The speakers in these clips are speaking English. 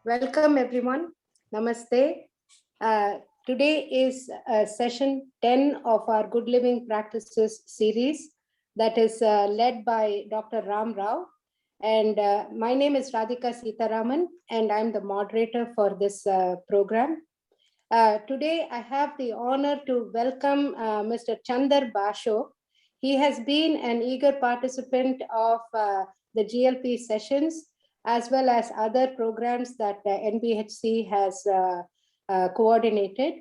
Welcome everyone. Namaste. Today is session 10 of our Good Living Practices series that is led by Dr. Ram Rao. And my name is Radhika Sitaraman and I'm the moderator for this program. Today I have the honor to welcome Mr. Chander Basho. He has been an eager participant of the GLP sessions as well as other programs that NBHC has coordinated.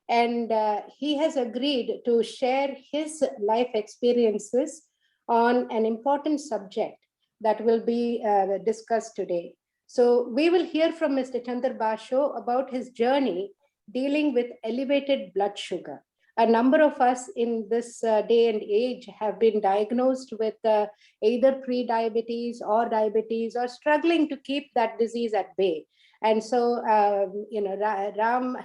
And he has agreed to share his life experiences on an important subject that will be discussed today. So we will hear from Mr. Chander Basho about his journey dealing with elevated blood sugar. A number of us in this day and age have been diagnosed with either pre-diabetes or diabetes or struggling to keep that disease at bay. And so, Ram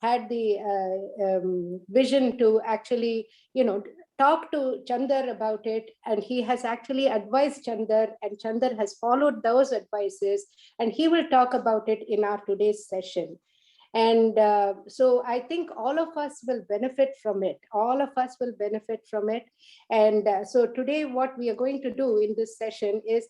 had the vision to actually, talk to Chander about it. And he has actually advised Chander, and Chander has followed those advices. And he will talk about it in our today's session. And so I think all of us will benefit from it. All of us will benefit from it. And so today what we are going to do in this session is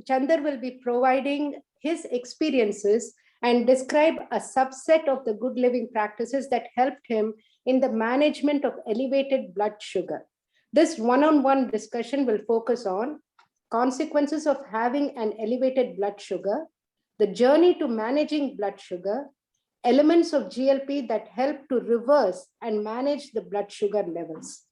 Chander will be providing his experiences and describe a subset of the good living practices that helped him in the management of elevated blood sugar. This one-on-one discussion will focus on consequences of having an elevated blood sugar, the journey to managing blood sugar, elements of GLP that help to reverse and manage the blood sugar levels.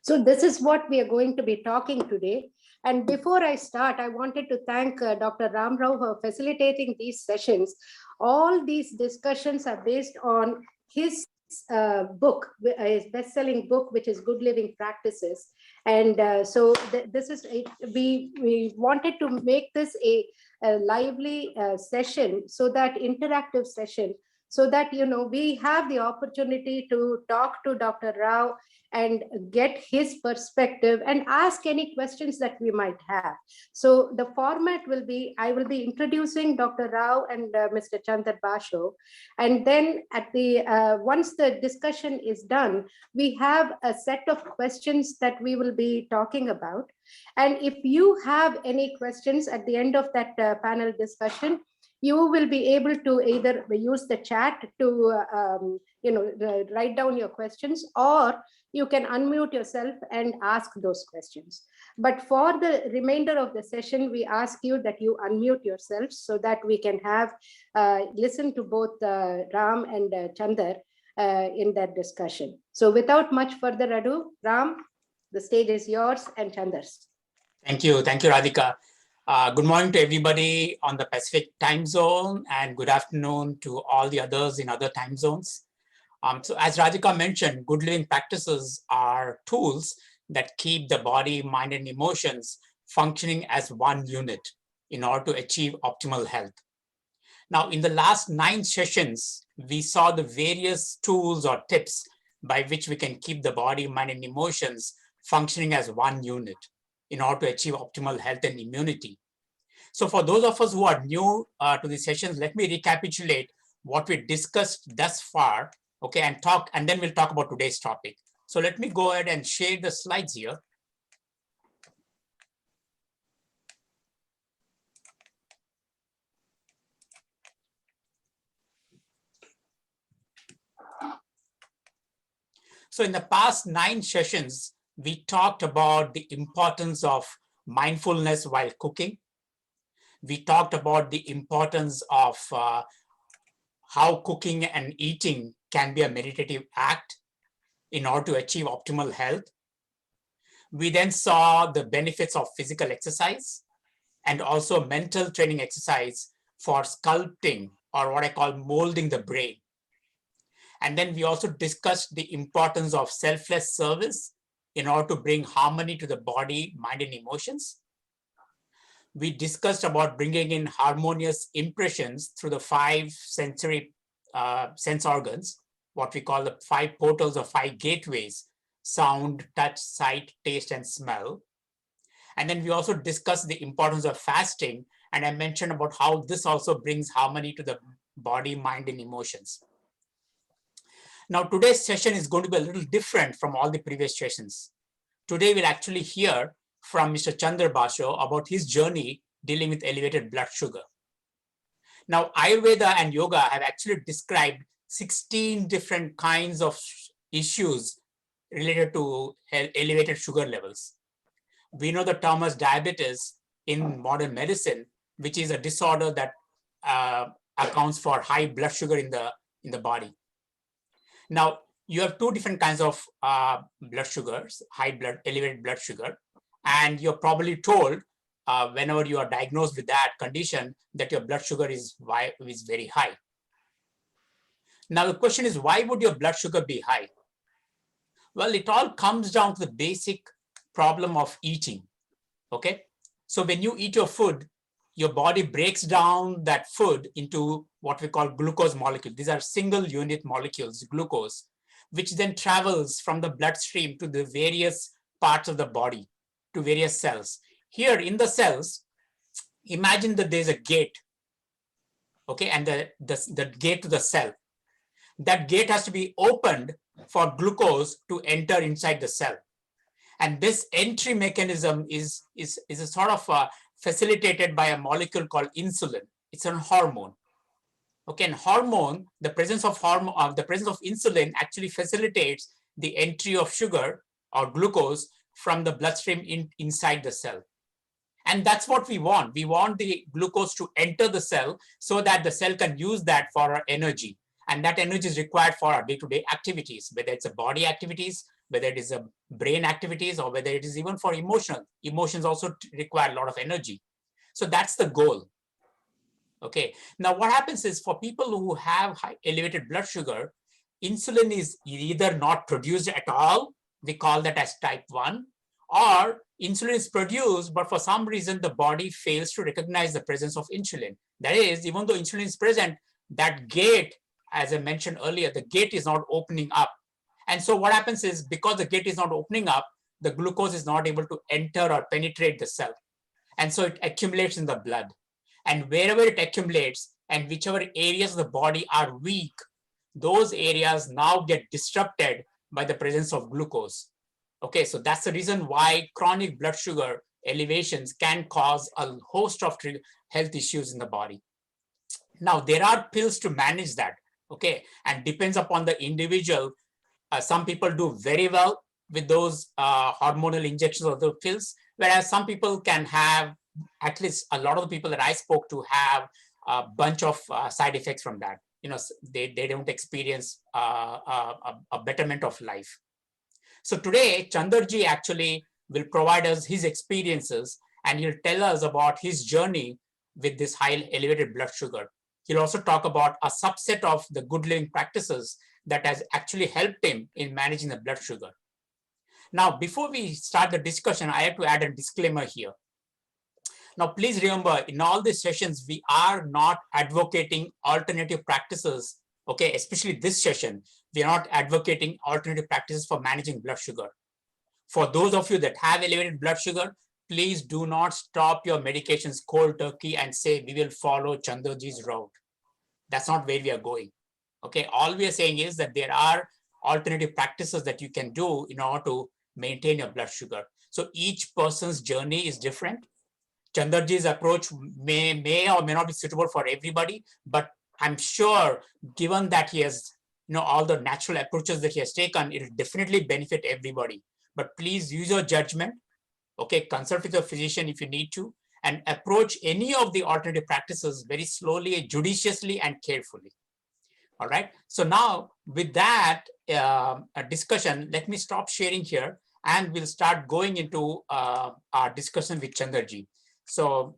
So this is what we are going to be talking today. And before I start, I wanted to thank Dr. Ram Rao for facilitating these sessions. All these discussions are based on his book, his best-selling book, which is Good Living Practices. And this is, we wanted to make this a lively session, so that interactive session, so that, we have the opportunity to talk to Dr. Rao and get his perspective and ask any questions that we might have. So the format will be, I will be introducing Dr. Rao and Mr. Chander Basho. And then at the, once the discussion is done, we have a set of questions that we will be talking about. And if you have any questions at the end of that panel discussion, you will be able to either use the chat to, write down your questions, or you can unmute yourself and ask those questions. But for the remainder of the session, we ask you that you unmute yourselves so that we can have listen to both Ram and Chander in that discussion. So without much further ado, Ram, the stage is yours, and Chanders. Thank you, Radhika. Good morning to everybody on the Pacific time zone, and good afternoon to all the others in other time zones. So as Radhika mentioned, good living practices are tools that keep the body, mind, and emotions functioning as one unit in order to achieve optimal health. Now, in the last 9 sessions, we saw the various tools or tips by which we can keep the body, mind, and emotions functioning as one unit in order to achieve optimal health and immunity. So for those of us who are new to these sessions, let me recapitulate what we discussed thus far, okay, and then we'll talk about today's topic. So let me go ahead and share the slides here. So in the past 9 sessions, we talked about the importance of mindfulness while cooking. We talked about the importance of how cooking and eating can be a meditative act in order to achieve optimal health. We then saw the benefits of physical exercise and also mental training exercise for sculpting, or what I call molding the brain. And then we also discussed the importance of selfless service in order to bring harmony to the body, mind, and emotions. We discussed about bringing in harmonious impressions through the 5 sensory sense organs, what we call the 5 portals or 5 gateways: sound, touch, sight, taste, and smell. And then we also discussed the importance of fasting And I mentioned about how this also brings harmony to the body, mind, and emotions. Now, today's session is going to be a little different from all the previous sessions. Today, we'll actually hear from Mr. Chander Basho about his journey dealing with elevated blood sugar. Now, Ayurveda and yoga have actually described 16 different kinds of issues related to elevated sugar levels. We know the term as diabetes in modern medicine, which is a disorder that accounts for high blood sugar in the body. Now, you have two different kinds of blood sugars, elevated blood sugar, and you're probably told whenever you are diagnosed with that condition that your blood sugar is very high. Now, the question is, why would your blood sugar be high? Well, it all comes down to the basic problem of eating, okay? So when you eat your food, your body breaks down that food into what we call glucose molecules. These are single unit molecules, glucose, which then travels from the bloodstream to the various parts of the body, to various cells. Here in the cells, imagine that there's a gate, okay, and the gate to the cell. That gate has to be opened for glucose to enter inside the cell. And this entry mechanism is a sort of facilitated by a molecule called insulin. It's a hormone. Okay, and hormone, the presence of insulin actually facilitates the entry of sugar or glucose from the bloodstream inside the cell. And that's what we want. We want the glucose to enter the cell so that the cell can use that for our energy. And that energy is required for our day-to-day activities, whether it's a body activities, whether it is a brain activities, or whether it is even for emotional. Emotions also require a lot of energy. So that's the goal. Okay. Now, what happens is for people who have high elevated blood sugar, insulin is either not produced at all. We call that as type 1, or insulin is produced, but for some reason, the body fails to recognize the presence of insulin. That is, even though insulin is present, that gate, as I mentioned earlier, the gate is not opening up. And so what happens is, because the gate is not opening up, the glucose is not able to enter or penetrate the cell. And so it accumulates in the blood. And wherever it accumulates and whichever areas of the body are weak, those areas now get disrupted by the presence of glucose. Okay, so that's the reason why chronic blood sugar elevations can cause a host of health issues in the body. Now, there are pills to manage that, okay, and depends upon the individual. Some people do very well with those hormonal injections or the pills, whereas some people can have, at least a lot of the people that I spoke to have a bunch of side effects from that. You know, they don't experience a betterment of life. So today, Chanderji actually will provide us his experiences, and he'll tell us about his journey with this high elevated blood sugar. He'll also talk about a subset of the good living practices that has actually helped him in managing the blood sugar. Now, before we start the discussion, I have to add a disclaimer here. Now, please remember, in all these sessions, we are not advocating alternative practices, okay, especially this session. We are not advocating alternative practices for managing blood sugar. For those of you that have elevated blood sugar, please do not stop your medications cold turkey and say, we will follow Chanderji's route. That's not where we are going. Okay, all we are saying is that there are alternative practices that you can do in order to maintain your blood sugar. So each person's journey is different. Chanderji's approach may or may not be suitable for everybody, but I'm sure given that he has, all the natural approaches that he has taken, it will definitely benefit everybody. But please use your judgment. Okay, consult with your physician if you need to, and approach any of the alternative practices very slowly, judiciously, and carefully. All right. So now with that discussion, let me stop sharing here and we'll start going into our discussion with Chanderji. So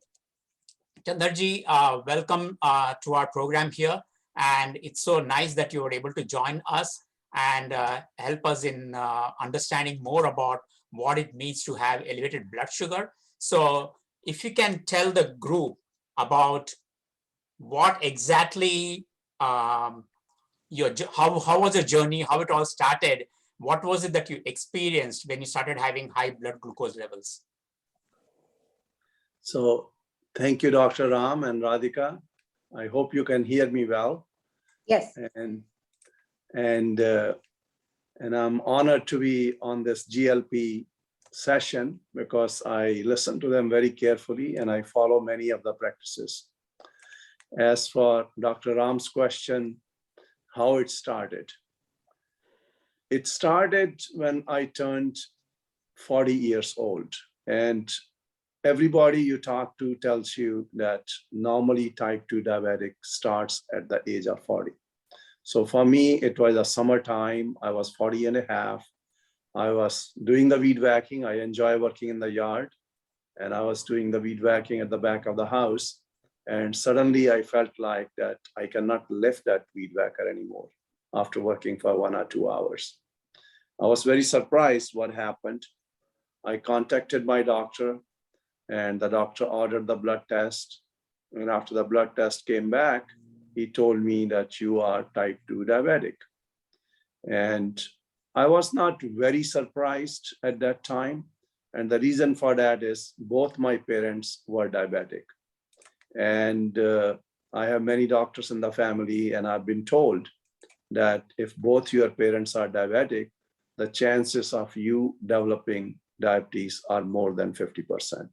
Chanderji, welcome to our program here. And it's so nice that you were able to join us and help us in understanding more about what it means to have elevated blood sugar. So if you can tell the group about what exactly how was your journey, how it all started, what was it that you experienced when you started having high blood glucose levels? So Thank you, Dr. Ram and Radhika. I hope you can hear me well. Yes. And I'm honored to be on this GLP session because I listen to them very carefully and I follow many of the practices. As for Dr. Ram's question, how it started. It started when I turned 40 years old, and everybody you talk to tells you that normally type 2 diabetic starts at the age of 40. So for me, it was a summertime. I was 40 and a half. I was doing the weed whacking. I enjoy working in the yard. And I was doing the weed whacking at the back of the house. And suddenly I felt like that I cannot lift that weed whacker anymore after working for 1 or 2 hours. I was very surprised what happened. I contacted my doctor and the doctor ordered the blood test. And after the blood test came back, he told me that you are type 2 diabetic. And I was not very surprised at that time. And the reason for that is both my parents were diabetic. And I have many doctors in the family, and I've been told that if both your parents are diabetic, the chances of you developing diabetes are more than 50%.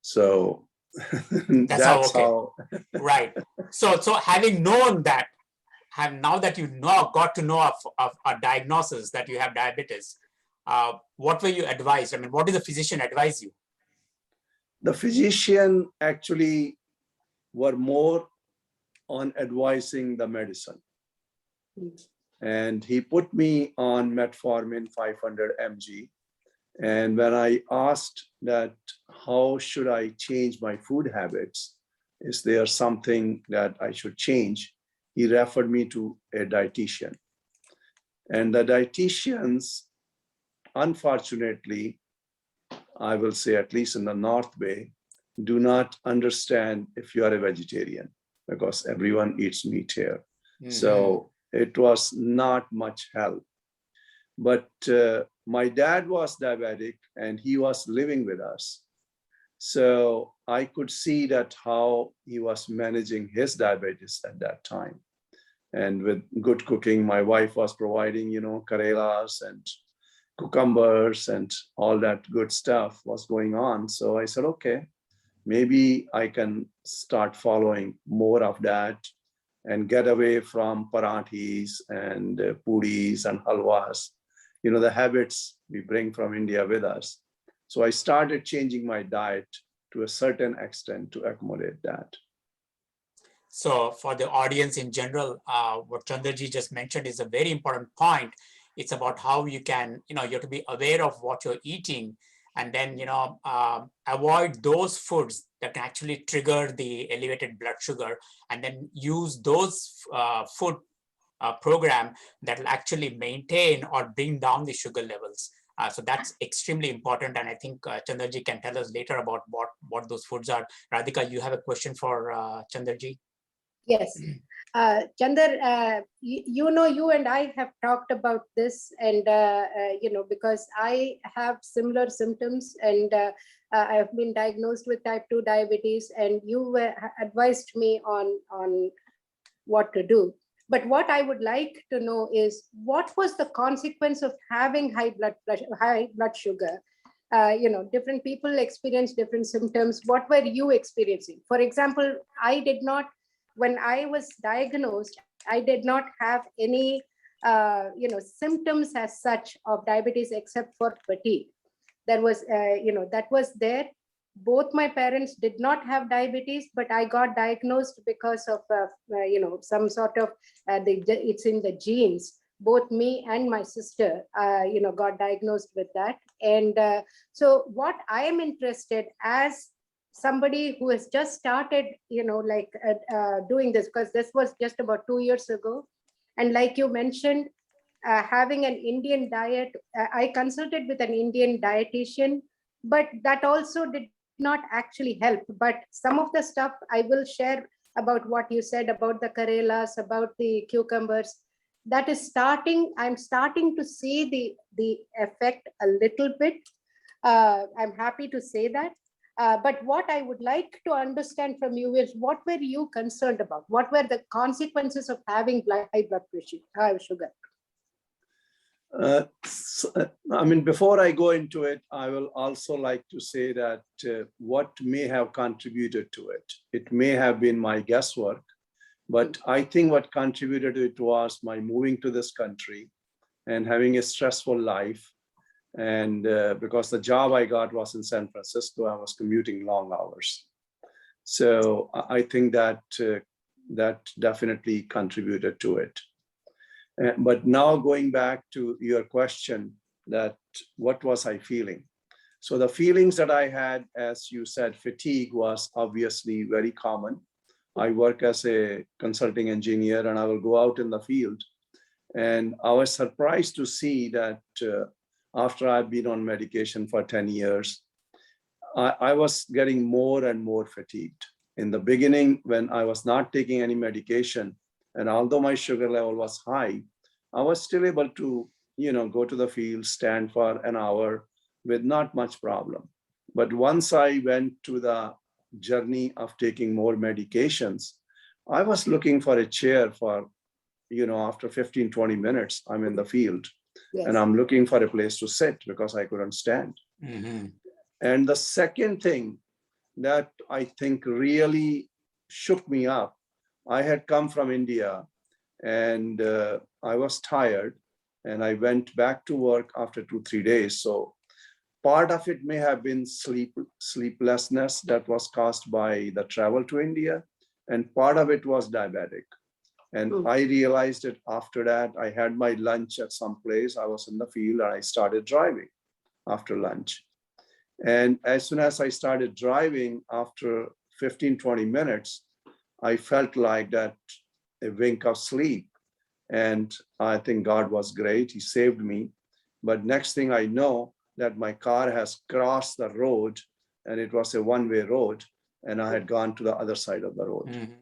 So that's how. Right. So having known that, now that you got to know of a diagnosis that you have diabetes, what were you advised? I mean, what did the physician advise you? The physician actually were more on advising the medicine. And he put me on metformin 500 mg. And when I asked that, how should I change my food habits? Is there something that I should change? He referred me to a dietitian. And the dietitians, unfortunately, I will say at least in the North Bay, do not understand if you are a vegetarian because everyone eats meat here. Mm-hmm. So it was not much help. But my dad was diabetic and he was living with us. So I could see that how he was managing his diabetes at that time. And with good cooking, my wife was providing, karelas and cucumbers and all that good stuff was going on. So I said, okay, maybe I can start following more of that and get away from parathis and puris and halwas, the habits we bring from India with us. So I started changing my diet to a certain extent to accommodate that. So for the audience in general, what Chanderji just mentioned is a very important point. It's about how you can, you have to be aware of what you're eating and then, avoid those foods that can actually trigger the elevated blood sugar and then use those food program that will actually maintain or bring down the sugar levels. So that's extremely important. And I think Chanderji can tell us later about what those foods are. Radhika, you have a question for Chanderji? Yes. Chander, you and I have talked about this and, because I have similar symptoms and I have been diagnosed with type 2 diabetes and you advised me on what to do. But what I would like to know is what was the consequence of having high blood sugar? Different people experience different symptoms. What were you experiencing? For example, when I was diagnosed, I did not have any, symptoms as such of diabetes except for fatigue. There was, that was there. Both my parents did not have diabetes, but I got diagnosed because of, some sort of, it's in the genes. Both me and my sister, got diagnosed with that. And so what I am interested as somebody who has just started, doing this, because this was just about 2 years ago. And like you mentioned, having an Indian diet, I consulted with an Indian dietitian, but that also did not actually help. But some of the stuff I will share about what you said about the karelas, about the cucumbers, I'm starting to see the effect a little bit. I'm happy to say that. But what I would like to understand from you is, what were you concerned about? What were the consequences of having high blood pressure, high sugar? I mean, before I go into it, I will also like to say that what may have contributed to it. It may have been my guesswork, but I think what contributed to it was my moving to this country and having a stressful life. And because the job I got was in San Francisco, I was commuting long hours. So I think that that definitely contributed to it. But now going back to your question, that what was I feeling? So the feelings that I had, as you said, fatigue was obviously very common. I work as a consulting engineer and I will go out in the field. And I was surprised to see that after I've been on medication for 10 years, I was getting more and more fatigued. In the beginning, when I was not taking any medication, and although my sugar level was high, I was still able to, go to the field, stand for an hour with not much problem. But once I went to the journey of taking more medications, I was looking for a chair for, after 15, 20 minutes, I'm in the field. Yes. And I'm looking for a place to sit because I couldn't stand. Mm-hmm. And the second thing that I think really shook me up, I had come from India and I was tired and I went back to work after 2-3 days. So part of it may have been sleeplessness that was caused by the travel to India, and part of it was diabetic. And I realized it after that. I had my lunch at some place. I was in the field and I started driving after lunch. And as soon as I started driving, after 15, 20 minutes, I felt like that a wink of sleep. And I think God was great. He saved me. But next thing I know, that my car has crossed the road and it was a one-way road. And I had gone to the other side of the road. Mm-hmm.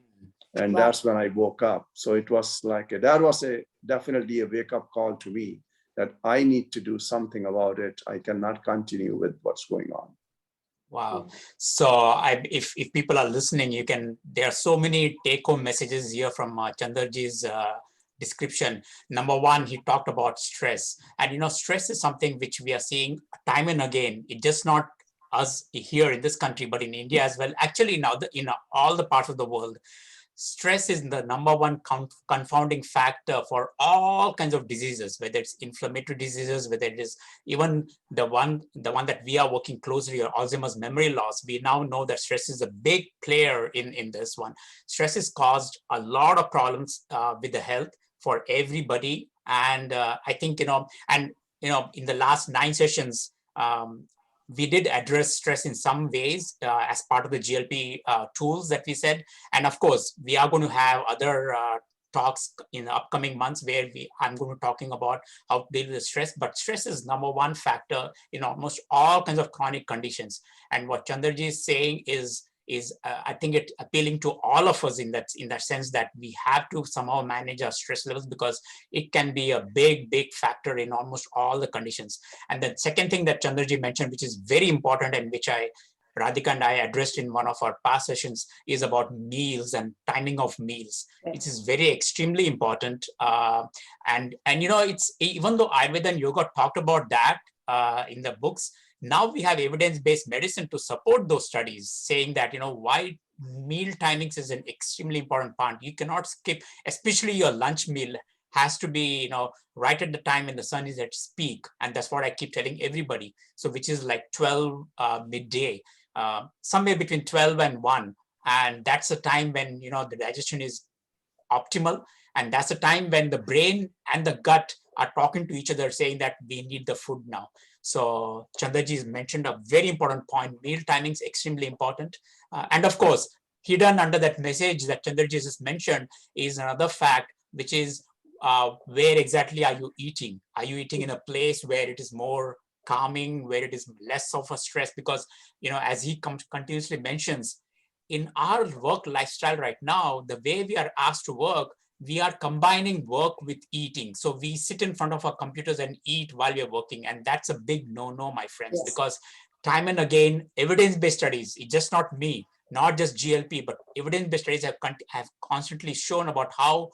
And wow. That's when I woke up. So it was like, that was definitely a wake-up call to me that I need to do something about it. I cannot continue with what's going on. Wow. So if people are listening, there are so many take-home messages here from Chanderji's description. Number one, he talked about stress. And stress is something which we are seeing time and again. It's just not us here in this country, but in India as well. Actually, now in all the parts of the world, stress is the number one confounding factor for all kinds of diseases, whether it's inflammatory diseases, whether it is even the one that we are working closely, or Alzheimer's, memory loss. We now know that stress is a big player in this one. Stress has caused a lot of problems with the health for everybody. And I think, in the last 9 sessions, we did address stress in some ways as part of the GLP tools that we said. And of course, we are going to have other talks in the upcoming months where I'm going to be talking about how to deal with stress. But stress is number one factor in almost all kinds of chronic conditions. And what Chanderji is saying is I think it appealing to all of us in that sense, that we have to somehow manage our stress levels, because it can be a big factor in almost all the conditions. And the second thing that Chanderji mentioned, which is very important and which Radhika and I addressed in one of our past sessions, is about meals and timing of meals. It is very extremely important. And it's, even though Ayurveda and yoga talked about that in the books, now we have evidence-based medicine to support those studies, saying that, why meal timings is an extremely important part. You cannot skip, especially your lunch meal has to be, right at the time when the sun is at its peak. And that's what I keep telling everybody. So which is like 12 midday, somewhere between 12 and 1. And that's the time when, the digestion is optimal. And that's the time when the brain and the gut are talking to each other, saying that we need the food now. So Chanderji has mentioned a very important point. Meal timing is extremely important. And of course, hidden under that message that Chanderji has mentioned is another fact, which is where exactly are you eating? Are you eating in a place where it is more calming, where it is less of a stress? Because, as he continuously mentions, in our work lifestyle right now, the way we are asked to work, we are combining work with eating. So we sit in front of our computers and eat while we are working. And that's a big no-no, my friends, Yes. because time and again, evidence-based studies, it's just not me, not just GLP, but evidence-based studies have constantly shown about how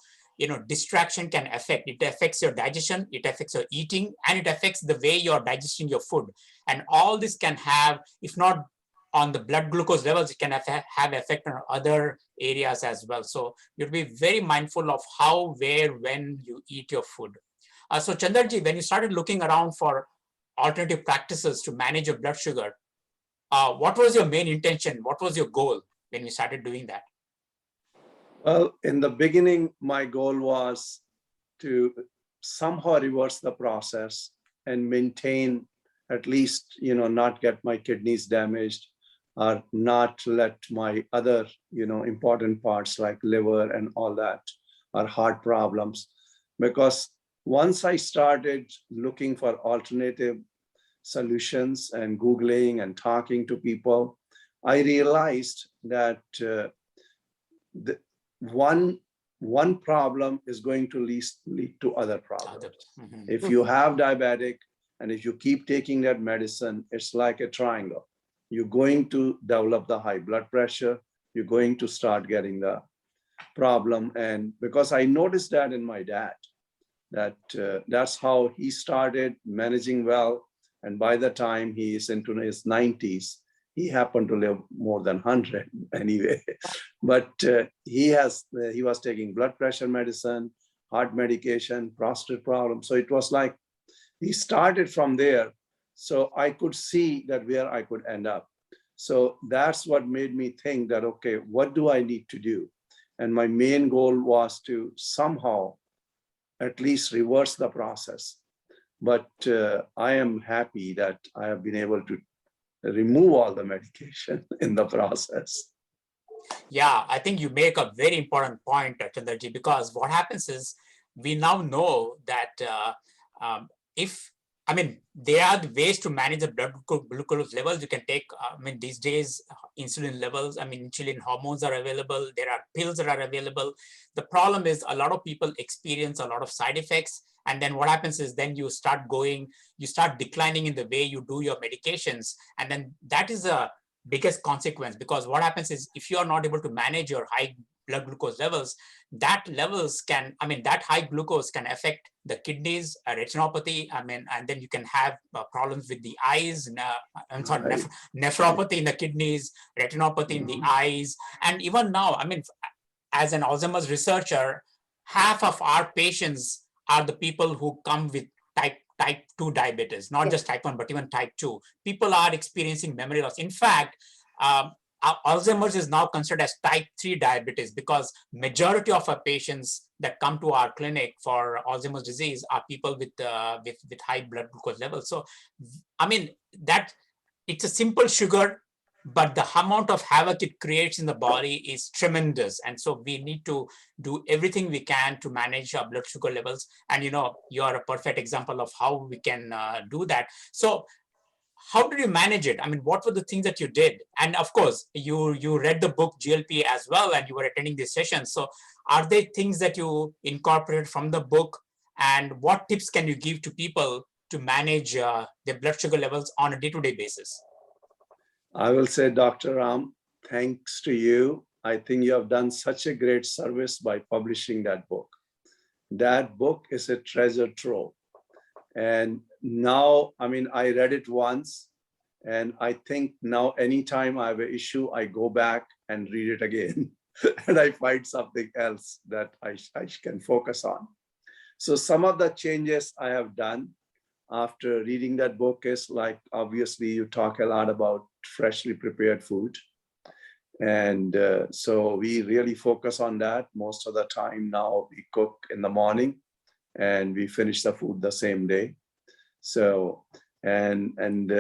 distraction can affect. It affects your digestion, it affects your eating, and it affects the way you're digesting your food. And all this can have, if not on the blood glucose levels, it can have effect on other areas as well. So you'll be very mindful of how, where, when you eat your food. So Chandarji, when you started looking around for alternative practices to manage your blood sugar, what was your main intention? What was your goal when you started doing that? Well, in the beginning, my goal was to somehow reverse the process and maintain, at least, not get my kidneys damaged, or not let my other, important parts like liver and all that, or heart problems. Because once I started looking for alternative solutions and Googling and talking to people, I realized that the one problem is going to lead to other problems. If you have diabetic and if you keep taking that medicine, it's like a triangle. You're going to develop the high blood pressure, you're going to start getting the problem. And because I noticed that in my dad, that's how he started managing well. And by the time he is into his 90s, he happened to live more than 100 anyway. But he was taking blood pressure medicine, heart medication, prostate problem. So it was like he started from there. So I could see that where I could end up. So that's what made me think that, okay, what do I need to do? And my main goal was to somehow at least reverse the process. But I am happy that I have been able to remove all the medication in the process. Yeah, I think you make a very important point, Chandarji, because what happens is we now know that there are the ways to manage the blood glucose levels. You can take, these days, insulin levels, insulin hormones are available. There are pills that are available. The problem is a lot of people experience a lot of side effects. And then what happens is then you start declining in the way you do your medications. And then that is a biggest consequence, because what happens is if you are not able to manage your high blood glucose levels, that high glucose can affect the kidneys, retinopathy, and then you can have problems with the eyes, nephropathy in the kidneys, retinopathy in the eyes. And even now, as an Alzheimer's researcher, half of our patients are the people who come with type 2 diabetes, not just type 1, but even type 2. People are experiencing memory loss. In fact, Alzheimer's is now considered as type 3 diabetes, because majority of our patients that come to our clinic for Alzheimer's disease are people with high blood glucose levels. So, that it's a simple sugar, but the amount of havoc it creates in the body is tremendous. And so we need to do everything we can to manage our blood sugar levels. And you're a perfect example of how we can do that. So how did you manage it? What were the things that you did? And of course, you read the book GLP as well, and you were attending these sessions. So are there things that you incorporated from the book? And what tips can you give to people to manage their blood sugar levels on a day-to-day basis? I will say, Dr. Ram, thanks to you. I think you have done such a great service by publishing that book. That book is a treasure trove. And now, I read it once, and I think now anytime I have an issue, I go back and read it again, and I find something else that I can focus on. So some of the changes I have done after reading that book is like, obviously, you talk a lot about freshly prepared food. And so we really focus on that. Most of the time now we cook in the morning and we finish the food the same day. So, and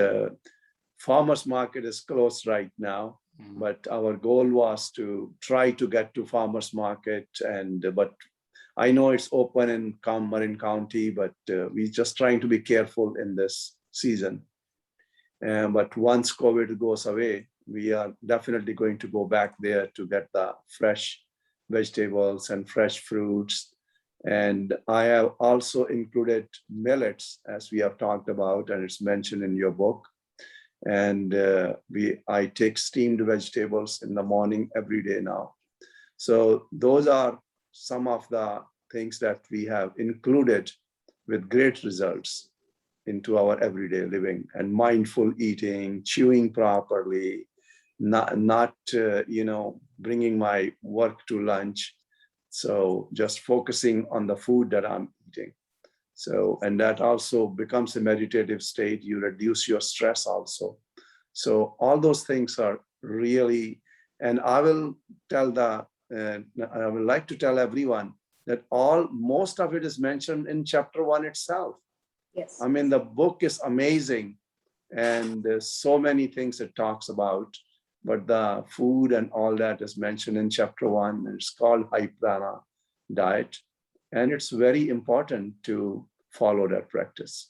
farmers market is closed right now, but our goal was to try to get to farmers market. But I know it's open in Marin County, but we're just trying to be careful in this season. But once COVID goes away, we are definitely going to go back there to get the fresh vegetables and fresh fruits. And I have also included millets, as we have talked about, and it's mentioned in your book. And I take steamed vegetables in the morning every day now. So those are some of the things that we have included with great results into our everyday living, and mindful eating, chewing properly, not bringing my work to lunch. So just focusing on the food that I'm eating. So, and that also becomes a meditative state. You reduce your stress also. So all those things are really, and I will I would like to tell everyone that most of it is mentioned in chapter 1 itself. Yes. I mean, the book is amazing, and there's so many things it talks about, but the food and all that is mentioned in chapter 1. And it's called high prana diet. And it's very important to follow that practice.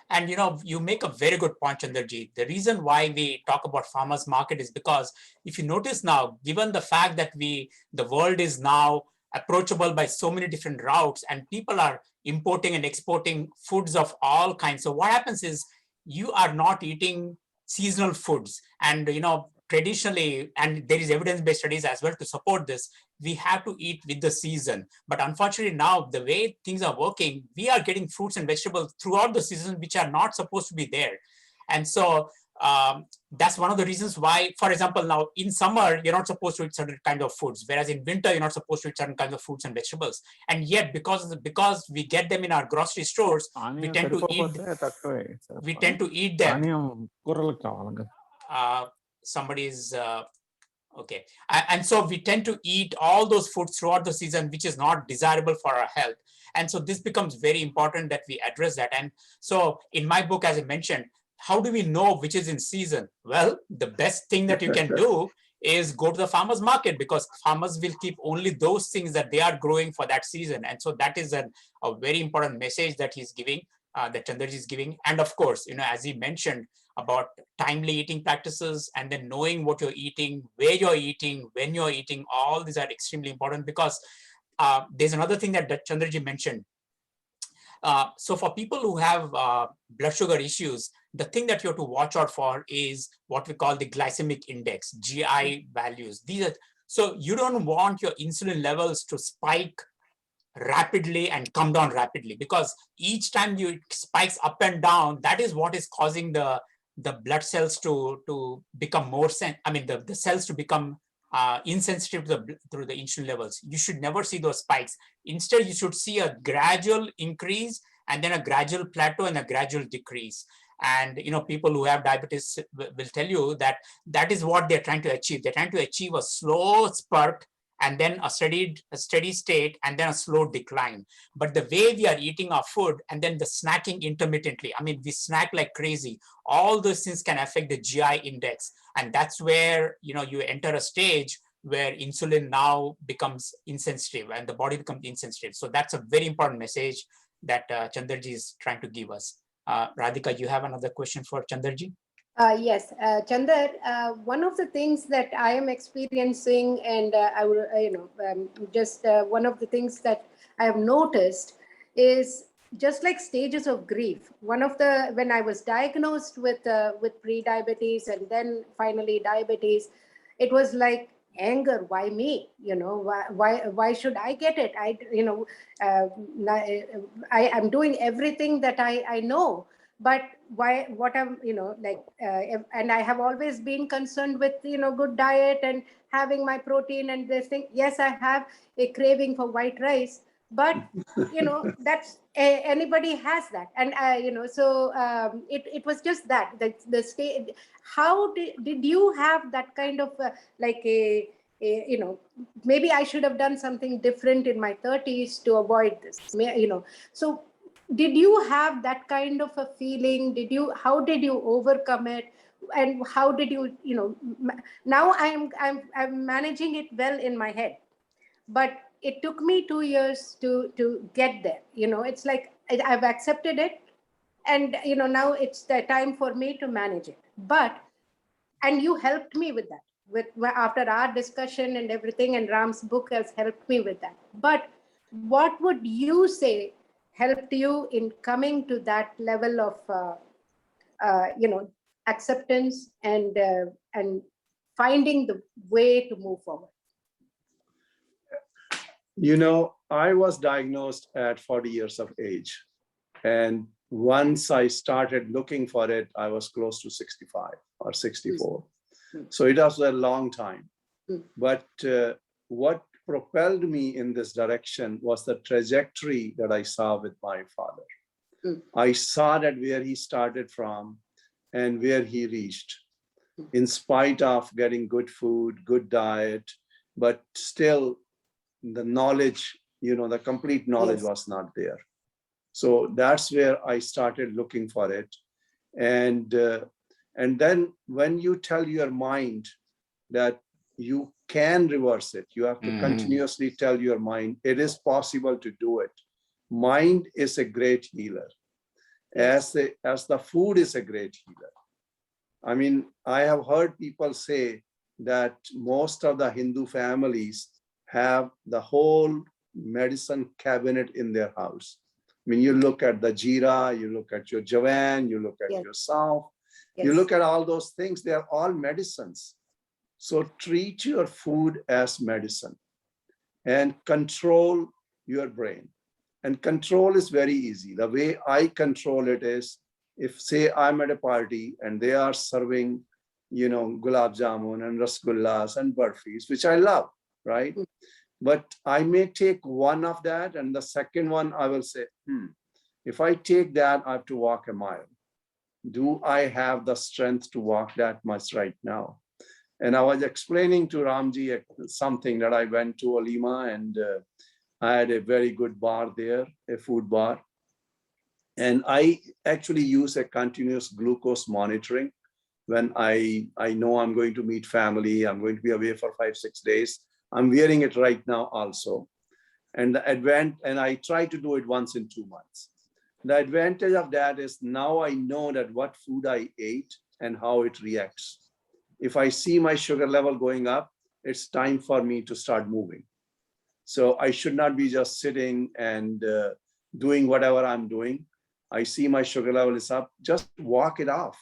And you make a very good point, Chanderji. The reason why we talk about farmers market is because if you notice now, given the fact that the world is now approachable by so many different routes, and people are importing and exporting foods of all kinds. So what happens is you are not eating seasonal foods. And traditionally, and there is evidence-based studies as well to support this, we have to eat with the season. But unfortunately now, the way things are working, we are getting fruits and vegetables throughout the season, which are not supposed to be there. And so that's one of the reasons why, for example, now in summer, you're not supposed to eat certain kind of foods, whereas in winter, you're not supposed to eat certain kinds of fruits and vegetables. And yet, because we get them in our grocery stores, we tend to eat them. Somebody's okay. And so we tend to eat all those foods throughout the season, which is not desirable for our health. And so this becomes very important that we address that. And so in my book, as I mentioned, how do we know which is in season? Well, the best thing that you can do is go to the farmer's market, because farmers will keep only those things that they are growing for that season. And so that is a very important message that he's giving, that Chanderji is giving. And of course, as he mentioned about timely eating practices, and then knowing what you're eating, where you're eating, when you're eating, all these are extremely important, because there's another thing that Chanderji mentioned. So for people who have blood sugar issues, the thing that you have to watch out for is what we call the glycemic index, GI values. So you don't want your insulin levels to spike rapidly and come down rapidly, because each time it spikes up and down, that is what is causing the blood cells to become the cells to become insensitive to the insulin levels. You should never see those spikes. Instead, you should see a gradual increase, and then a gradual plateau, and a gradual decrease. And people who have diabetes will tell you that that is what they're trying to achieve. They're trying to achieve a slow spurt, and then a steady state, and then a slow decline. But the way we are eating our food, and then the snacking intermittently, we snack like crazy. All those things can affect the GI index. And that's where, you enter a stage where insulin now becomes insensitive, and the body becomes insensitive. So that's a very important message that Chanderji is trying to give us. Radhika, you have another question for Chanderji? Yes, Chander, one of the things that I am experiencing, and I will, one of the things that I have noticed is just like stages of grief. When I was diagnosed with pre-diabetes and then finally diabetes, it was like anger. Why me? Why should I get it? I'm doing everything that I know. But and I have always been concerned with good diet and having my protein and this thing. Yes, I have a craving for white rice, but that's anybody has that. And it was just that the state. How did you have that kind of maybe I should have done something different in my 30s to avoid this, so did you have that kind of a feeling? How did you overcome it? And how did you now I'm managing it well in my head, but it took me 2 years to get there. It's like I've accepted it, and now it's the time for me to manage it. And you helped me with that. after our discussion and everything, and Ram's book has helped me with that. But what would you say helped you in coming to that level of acceptance and finding the way to move forward? I was diagnosed at 40 years of age. And once I started looking for it, I was close to 65 or 64. So it was a long time. But what propelled me in this direction was the trajectory that I saw with my father. I saw that where he started from and where he reached, in spite of getting good food, good diet, but still the knowledge, the complete knowledge was not there. So that's where I started looking for it. And then when you tell your mind that you can reverse it, you have to continuously tell your mind, it is possible to do it. Mind is a great healer, as the food is a great healer. I mean, I have heard people say that most of the Hindu families have the whole medicine cabinet in their house. I mean, you look at the jeera, you look at your jawan, you look at your sauf, you look at all those things, they are all medicines. So treat your food as medicine and control your brain. And control is very easy. The way I control it is, if say I'm at a party and they are serving, gulab jamun and rasgullas and barfis, which I love, right? But I may take one of that, and the second one I will say, if I take that, I have to walk a mile. Do I have the strength to walk that much right now? And I was explaining to Ramji something that I went to Olima, and I had a very good bar there, a food bar. And I actually use a continuous glucose monitoring when I know I'm going to meet family, I'm going to be away for 5-6 days. I'm wearing it right now also. And I try to do it once in 2 months. The advantage of that is now I know that what food I ate and how it reacts. If I see my sugar level going up, it's time for me to start moving. So I should not be just sitting and doing whatever I'm doing. I see my sugar level is up, just walk it off.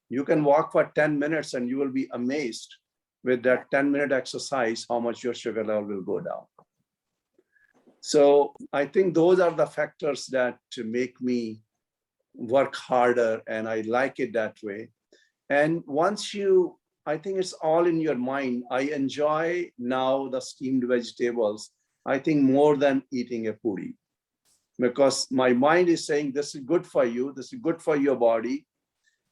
You can walk for 10 minutes and you will be amazed with that 10-minute exercise, how much your sugar level will go down. So I think those are the factors that make me work harder, and I like it that way. And once I think it's all in your mind. I enjoy now the steamed vegetables, I think, more than eating a puri, because my mind is saying, this is good for you, this is good for your body,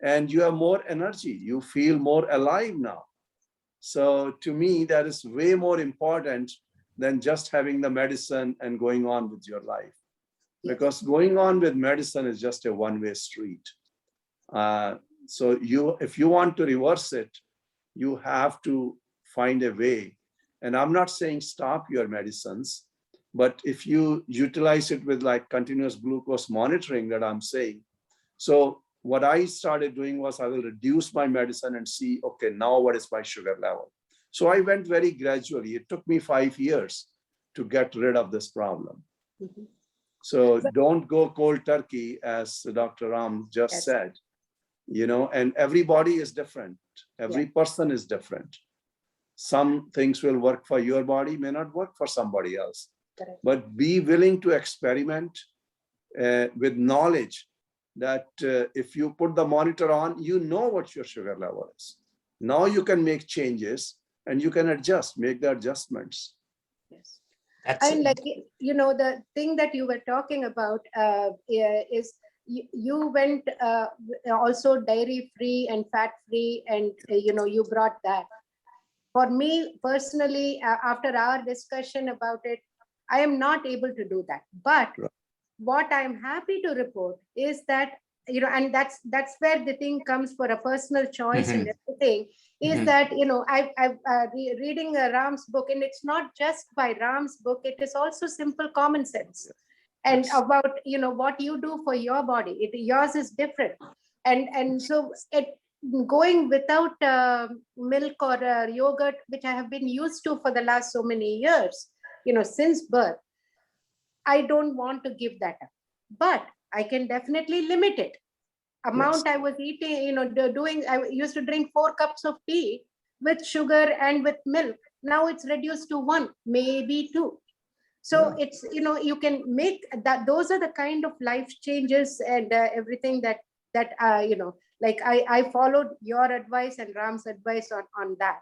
and you have more energy, you feel more alive now. So to me, that is way more important than just having the medicine and going on with your life. Because going on with medicine is just a one-way street. So if you want to reverse it, you have to find a way. And I'm not saying stop your medicines, but if you utilize it with like continuous glucose monitoring that I'm saying. So what I started doing was I will reduce my medicine and see, okay, now what is my sugar level? So I went very gradually. It took me 5 years to get rid of this problem. So don't go cold turkey, as Dr. Ram just said, and everybody is different. Every person is different. Some things will work for your body, may not work for somebody else. But be willing to experiment with knowledge that if you put the monitor on, you know what your sugar level is. Now you can make changes and you can adjust, make the adjustments. Yes. And like, the thing that you were talking about is you went also dairy free and fat free, and you brought that. For me personally, after our discussion about it, I am not able to do that. But what I'm happy to report is that, and that's where the thing comes for a personal choice and everything, is that, I've reading Ram's book, and it's not just by Ram's book, it is also simple common sense. And about, what you do for your body, yours is different. And so going without milk or yogurt, which I have been used to for the last so many years, since birth, I don't want to give that up. But I can definitely limit it. Amount I was eating, I used to drink 4 cups of tea with sugar and with milk. Now it's reduced to 1, maybe 2. So it's, you can make that. Those are the kind of life changes and everything that like I followed your advice and Ram's advice on that.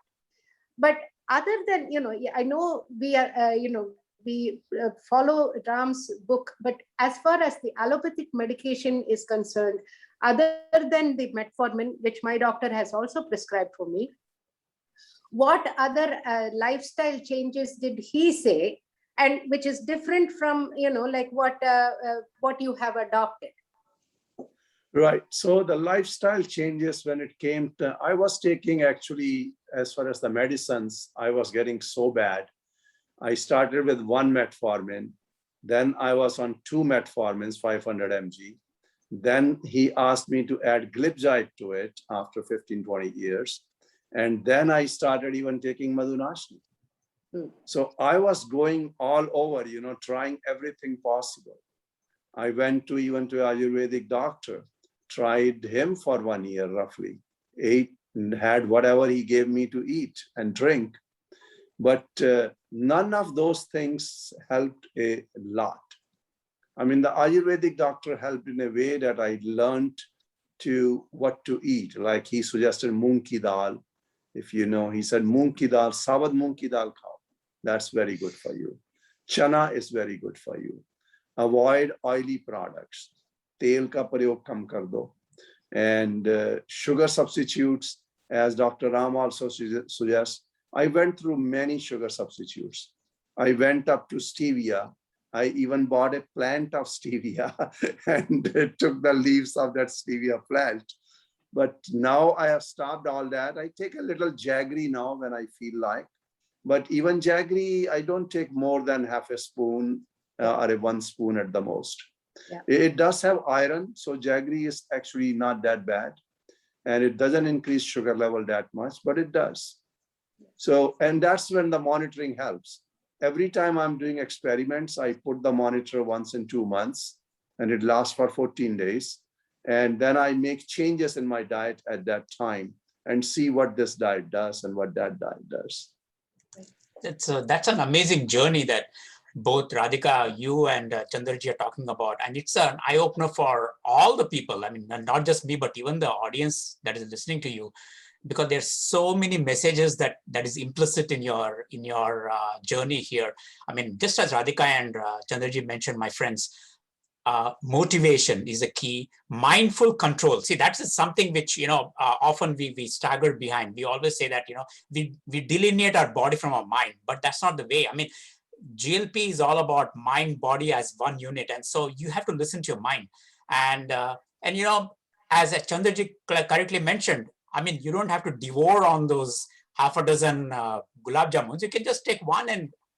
But other than, I know we are, we follow Ram's book, but as far as the allopathic medication is concerned, other than the metformin, which my doctor has also prescribed for me, what other lifestyle changes did he say, and which is different from, like what you have adopted? Right. So the lifestyle changes when it came to, I was taking actually, as far as the medicines, I was getting so bad. I started with 1 metformin. Then I was on 2 metformins, 500 mg. Then he asked me to add glipizide to it after 15, 20 years. And then I started even taking Madhunashni. So I was going all over, trying everything possible. I went even to an Ayurvedic doctor, tried him for 1 year roughly, ate and had whatever he gave me to eat and drink. But none of those things helped a lot. I mean, the Ayurvedic doctor helped in a way that I learned what to eat. Like he suggested moong ki dal. If you know, he said moong ki dal, sabad moong ki dal khao. That's very good for you. Chana is very good for you. Avoid oily products. Tel ka prayog kam kar do. And sugar substitutes, as Dr. Ram also suggests. I went through many sugar substitutes. I went up to stevia. I even bought a plant of stevia and took the leaves of that stevia plant. But now I have stopped all that. I take a little jaggery now when I feel like. But even jaggery, I don't take more than half a spoon or 1 spoon at the most. Yeah. It does have iron, so jaggery is actually not that bad. And it doesn't increase sugar level that much, but it does. So, and that's when the monitoring helps. Every time I'm doing experiments, I put the monitor once in 2 months, and it lasts for 14 days. And then I make changes in my diet at that time and see what this diet does and what that diet does. That's an amazing journey that both Radhika, you and Chanderji are talking about. And it's an eye-opener for all the people. I mean, not just me, but even the audience that is listening to you, because there's so many messages that is implicit in your journey here. I mean, just as Radhika and Chanderji mentioned, my friends, motivation is a key. Mindful control. See, that's something which, often we stagger behind. We always say that, we delineate our body from our mind, but that's not the way. I mean, GLP is all about mind, body as one unit. And so you have to listen to your mind. And as Chanderji correctly mentioned, I mean, you don't have to devour on those half a dozen gulab jamuns. You can just take one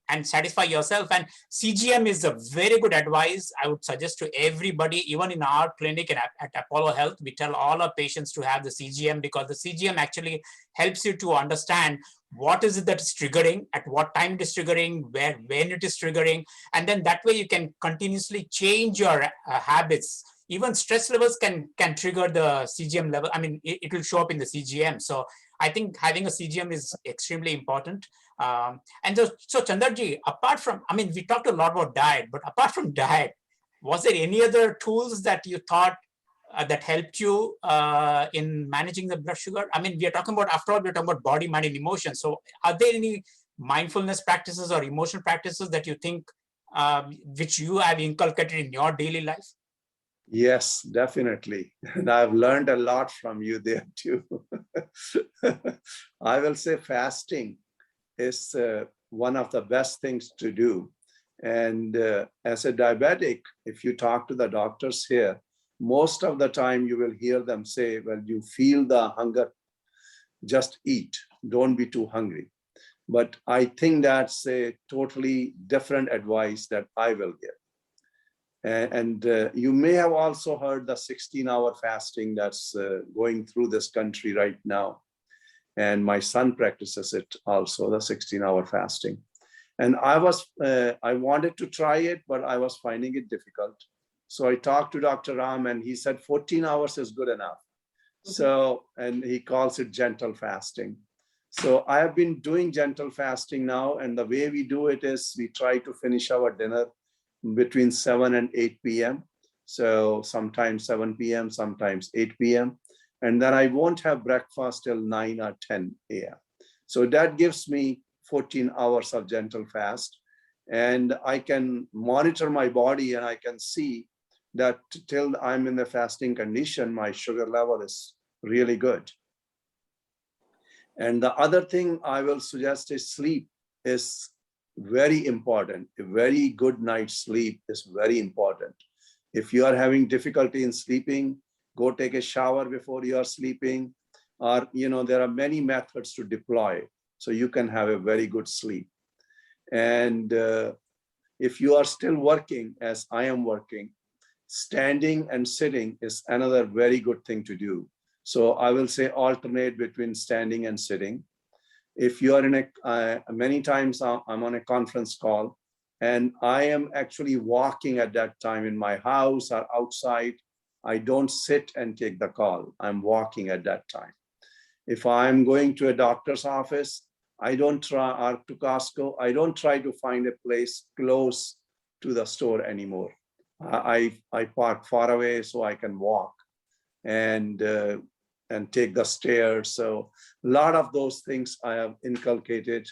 and satisfy yourself. And CGM is a very good advice. I would suggest to everybody, even in our clinic and at Apollo Health, we tell all our patients to have the CGM, because the CGM actually helps you to understand what is it that is triggering, at what time it is triggering, when it is triggering. And then that way you can continuously change your habits. Even stress levels can trigger the CGM level. I mean, it will show up in the CGM. So I think having a CGM is extremely important. And so Chanderji, apart from, I mean, we talked a lot about diet, but apart from diet, was there any other tools that you thought that helped you in managing the blood sugar? I mean, we are talking about, after all, we're talking about body, mind, and emotion. So are there any mindfulness practices or emotional practices that you think which you have inculcated in your daily life? Yes, definitely. And I've learned a lot from you there too. I will say fasting is one of the best things to do. And as a diabetic, if you talk to the doctors here, most of the time you will hear them say, well, you feel the hunger, just eat, don't be too hungry. But I think that's a totally different advice that I will give. You may have also heard the 16-hour fasting that's going through this country right now. And my son practices it also, the 16-hour fasting. And I wanted to try it, but I was finding it difficult. So I talked to Dr. Ram and he said 14 hours is good enough. So, and he calls it gentle fasting. So I have been doing gentle fasting now. And the way we do it is we try to finish our dinner between 7 and 8 p.m. So sometimes 7 p.m., sometimes 8 p.m. And then I won't have breakfast till 9 or 10 a.m. So that gives me 14 hours of gentle fast. And I can monitor my body and I can see that till I'm in the fasting condition, my sugar level is really good. And the other thing I will suggest is sleep is very important. A very good night's sleep is very important. If you are having difficulty in sleeping, go take a shower before you are sleeping, or, there are many methods to deploy so you can have a very good sleep. And if you are still working, as I am working, standing and sitting is another very good thing to do. So I will say alternate between standing and sitting. If you are in many times I'm on a conference call and I am actually walking at that time in my house or outside, I don't sit and take the call. I'm walking at that time. If I'm going to a doctor's office, I don't try, or to Costco, I don't try to find a place close to the store anymore. I park far away so I can walk and take the stairs. So a lot of those things I have inculcated.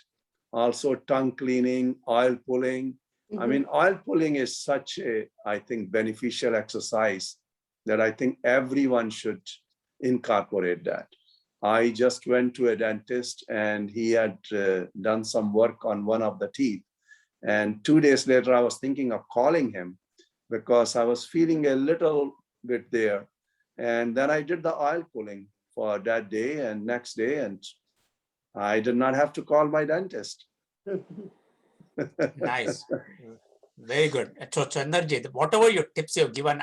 Also tongue cleaning, oil pulling. I mean, oil pulling is such a, I think, beneficial exercise that I think everyone should incorporate that. I just went to a dentist and he had done some work on one of the teeth. And 2 days later, I was thinking of calling him because I was feeling a little bit there. And then I did the oil pulling for that day and next day, and I did not have to call my dentist. Nice. Very good. So Chanderji, whatever your tips you've given,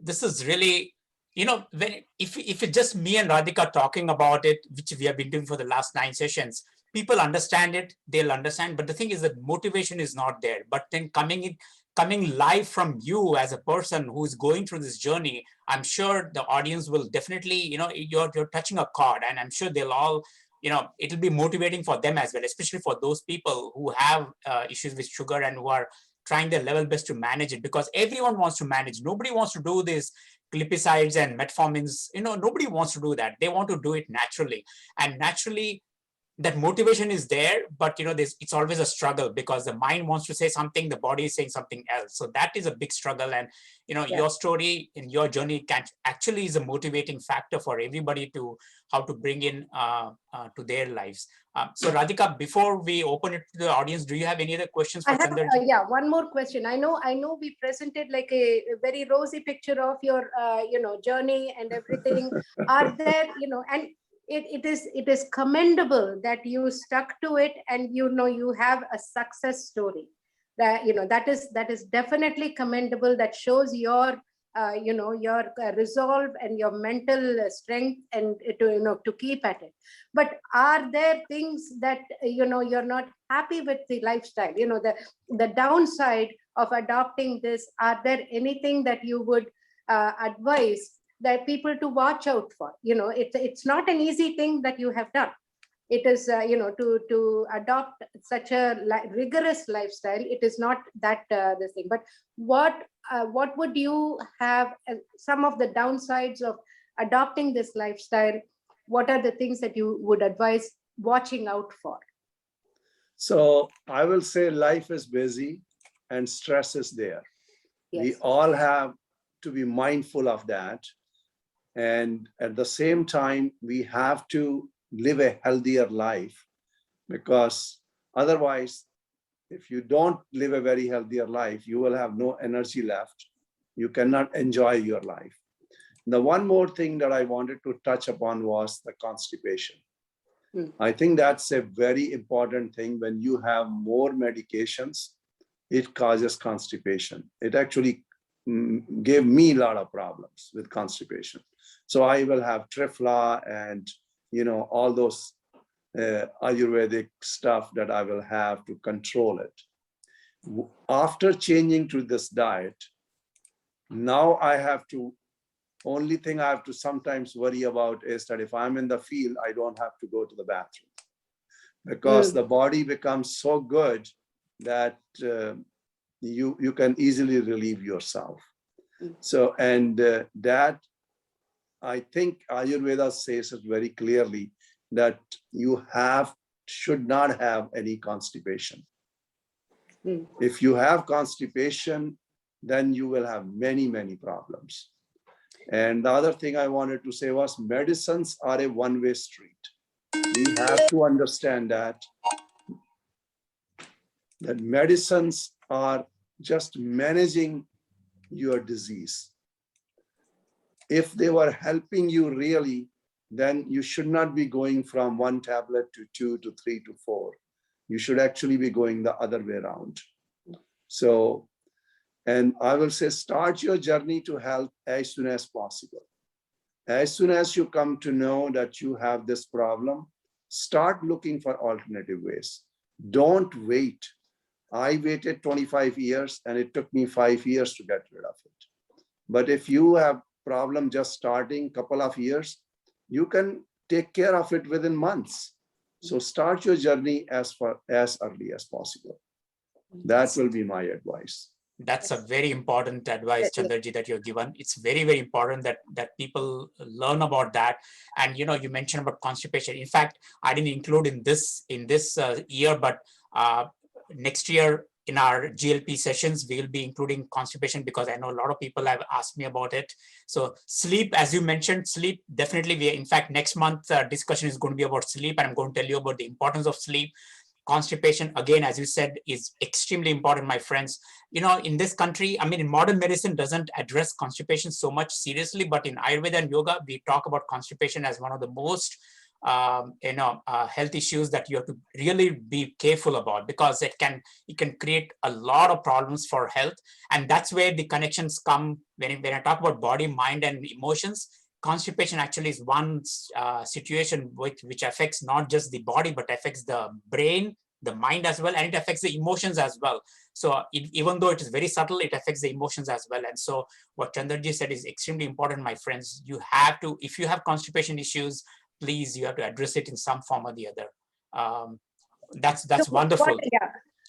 this is really, if it's just me and Radhika talking about it, which we have been doing for the last 9 sessions, people understand it, they'll understand. But the thing is that motivation is not there. But then coming live from you as a person who is going through this journey, I'm sure the audience will definitely, you're touching a chord, and I'm sure they'll all, it'll be motivating for them as well, especially for those people who have issues with sugar and who are trying their level best to manage it, because everyone wants to manage. Nobody wants to do this glipicides and metformins. Nobody wants to do that. They want to do it naturally, and naturally that motivation is there, but it's always a struggle because the mind wants to say something, the body is saying something else. So that is a big struggle. And your story and your journey actually is a motivating factor for everybody to how to bring in to their lives. So Radhika, before we open it to the audience, do you have any other questions for Chander? One more question. I know we presented like a very rosy picture of your journey and everything. Are there and it is commendable that you stuck to it, and you have a success story. That is definitely commendable. That shows your your resolve and your mental strength, and to keep at it. But are there things that you're not happy with the lifestyle, the downside of adopting this? Are there anything that you would advise that people to watch out for? It's not an easy thing that you have done. It is to adopt such a rigorous lifestyle. It is not that this thing. But what would you have some of the downsides of adopting this lifestyle? What are the things that you would advise watching out for? So I will say life is busy and stress is there. Yes. We all have to be mindful of that. And at the same time, we have to live a healthier life, because otherwise, if you don't live a very healthier life, you will have no energy left. You cannot enjoy your life. The one more thing that I wanted to touch upon was the constipation. I think that's a very important thing. When you have more medications, it causes constipation. It actually gave me a lot of problems with constipation. So I will have trifla and, all those Ayurvedic stuff that I will have to control it. After changing to this diet, now I have to, only thing I have to sometimes worry about is that if I'm in the field, I don't have to go to the bathroom, because the body becomes so good that you can easily relieve yourself. So, and that, I think Ayurveda says it very clearly that you should not have any constipation. If you have constipation, then you will have many, many problems. And the other thing I wanted to say was medicines are a one-way street. We have to understand that medicines are just managing your disease. If they were helping you really, then you should not be going from 1 tablet to 2 to 3 to 4. You should actually be going the other way around. So, and I will say, start your journey to health as soon as possible. As soon as you come to know that you have this problem, start looking for alternative ways. Don't wait. I waited 25 years and it took me 5 years to get rid of it. But if you have problem just starting couple of years, you can take care of it within months. So start your journey as early as possible. That will be my advice. That's a very important advice, Chanderji, that you've given. It's very, very important that people learn about that. And you mentioned about constipation. In fact, I didn't include in this year, but next year in our GLP sessions, we'll be including constipation, because I know a lot of people have asked me about it. So sleep, as you mentioned, sleep, definitely. In fact, next month discussion is going to be about sleep, and I'm going to tell you about the importance of sleep. Constipation, again, as you said, is extremely important, my friends. In this country, I mean, in modern medicine doesn't address constipation so much seriously, but in Ayurveda and yoga, we talk about constipation as one of the most health issues that you have to really be careful about, because it can create a lot of problems for health. And that's where the connections come. When I talk about body, mind, and emotions, constipation actually is one situation which affects not just the body, but affects the brain, the mind as well, and it affects the emotions as well. So even though it is very subtle, it affects the emotions as well. And so what Chanderji said is extremely important, my friends. You have to, if you have constipation issues, please, you have to address it in some form or the other. That's so wonderful.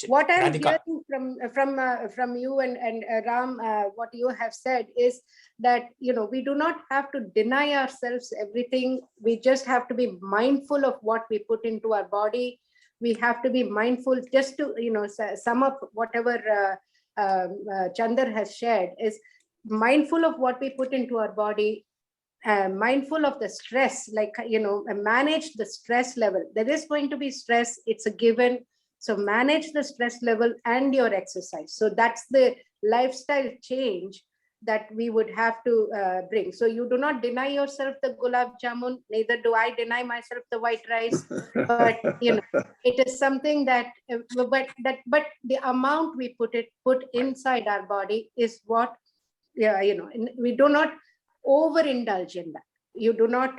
What I'm hearing from you and Ram, what you have said is that we do not have to deny ourselves everything. We just have to be mindful of what we put into our body. We have to be mindful, just to sum up whatever Chander has shared, is mindful of what we put into our body. Mindful of the stress, manage the stress level. There is going to be stress, it's a given. So manage the stress level and your exercise. So that's the lifestyle change that we would have to bring. So you do not deny yourself the gulab jamun, neither do I deny myself the white rice. But it is something that, but the amount we put inside our body is what, we do not overindulge in that. You do not,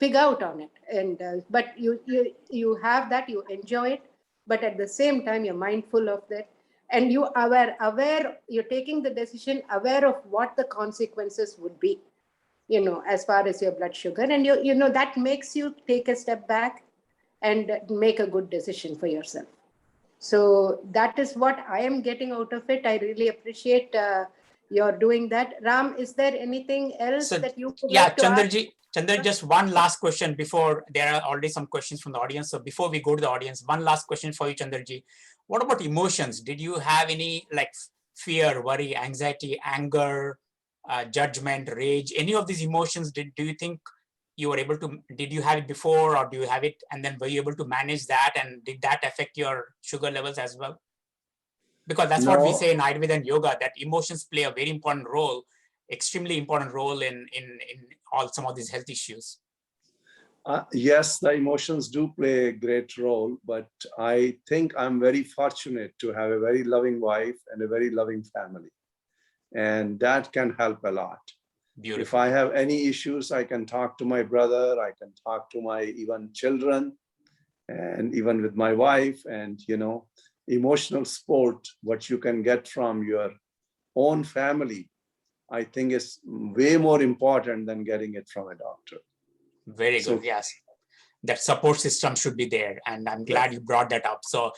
pig out on it. And but you have that, you enjoy it, but at the same time you're mindful of that, and you are aware. You're taking the decision aware of what the consequences would be, as far as your blood sugar, and that makes you take a step back and make a good decision for yourself. So that is what I am getting out of it. I really appreciate you're doing that. Ram, is there anything else that you would like to ask? Chander, just one last question before. There are already some questions from the audience. So before we go to the audience, one last question for you, Chanderji. What about emotions? Did you have any fear, worry, anxiety, anger, judgment, rage, any of these emotions? Do you think you were able to, did you have it before, or do you have it and then were you able to manage that, and did that affect your sugar levels as well? Because that's what we say in Ayurveda and yoga, that emotions play a very important role, extremely important role in all some of these health issues. Yes, the emotions do play a great role, but I think I'm very fortunate to have a very loving wife and a very loving family. and that can help a lot. Beautiful. If I have any issues, I can talk to my brother, I can talk to my even children, and even with my wife. And emotional support, what you can get from your own family, I think is way more important than getting it from a doctor. Very good. So, Yes. That support system should be there. And I'm glad you brought that up. So,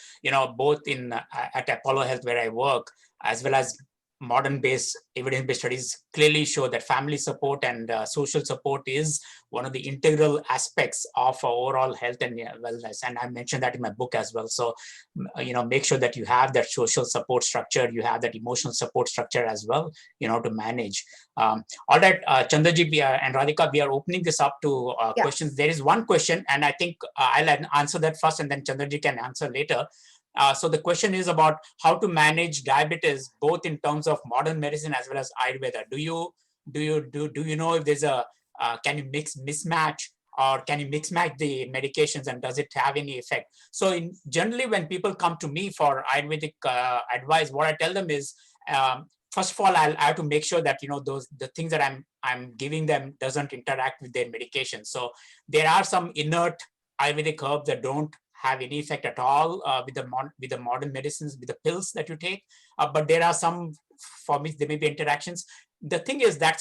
both at Apollo Health where I work, as well as modern-based evidence-based studies clearly show that family support and social support is one of the integral aspects of overall health and wellness. And I mentioned that in my book as well. So, make sure that you have that social support structure, you have that emotional support structure as well, to manage. All right, Chandraji and Radhika, we are opening this up to questions. There is one question, and I think I'll answer that first, and then Chandraji can answer later. So the question is about how to manage diabetes, both in terms of modern medicine as well as Ayurveda. Do you know if there's can you mismatch, or can you match the medications, and does it have any effect? So generally, when people come to me for Ayurvedic advice, what I tell them is, first of all, I have to make sure that the things that I'm giving them doesn't interact with their medication. So there are some inert Ayurvedic herbs that don't have any effect at all with the modern medicines, with the pills that you take. But there are some for which there may be interactions. The thing is that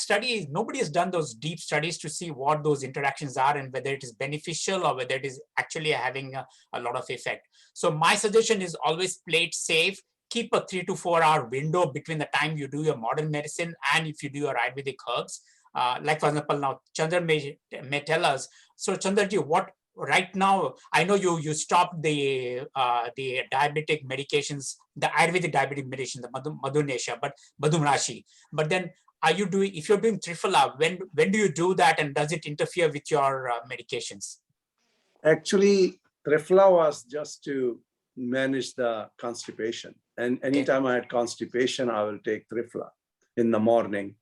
nobody has done those deep studies to see what those interactions are and whether it is beneficial or whether it is actually having a lot of effect. So my suggestion is always play it safe. Keep a 3 to 4 hour window between the time you do your modern medicine and if you do your Ayurvedic herbs. Like for example, now Chandar may tell us. So Chandarji, what right now, I know you stopped the diabetic medications, the Ayurvedic diabetic medication, the Madhunesha, but Madhumrashi. But then, if you're doing Triphala, when do you do that, and does it interfere with your medications? Actually, Triphala was just to manage the constipation. And anytime I had constipation, I will take Triphala in the morning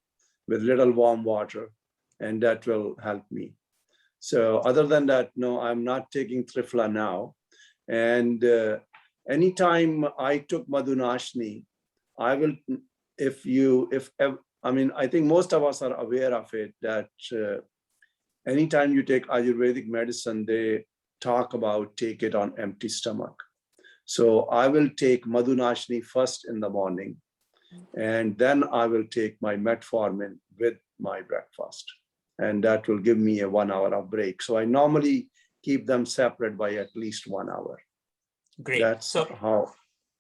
with little warm water, and that will help me. So other than that, no, I'm not taking Triphala now. And anytime I took Madhunashni, I will, I think most of us are aware of it, that anytime you take Ayurvedic medicine, they talk about take it on empty stomach. So I will take Madhunashni first in the morning, and then I will take my metformin with my breakfast. And that will give me a 1 hour of break. So I normally keep them separate by at least 1 hour. Great. That's how.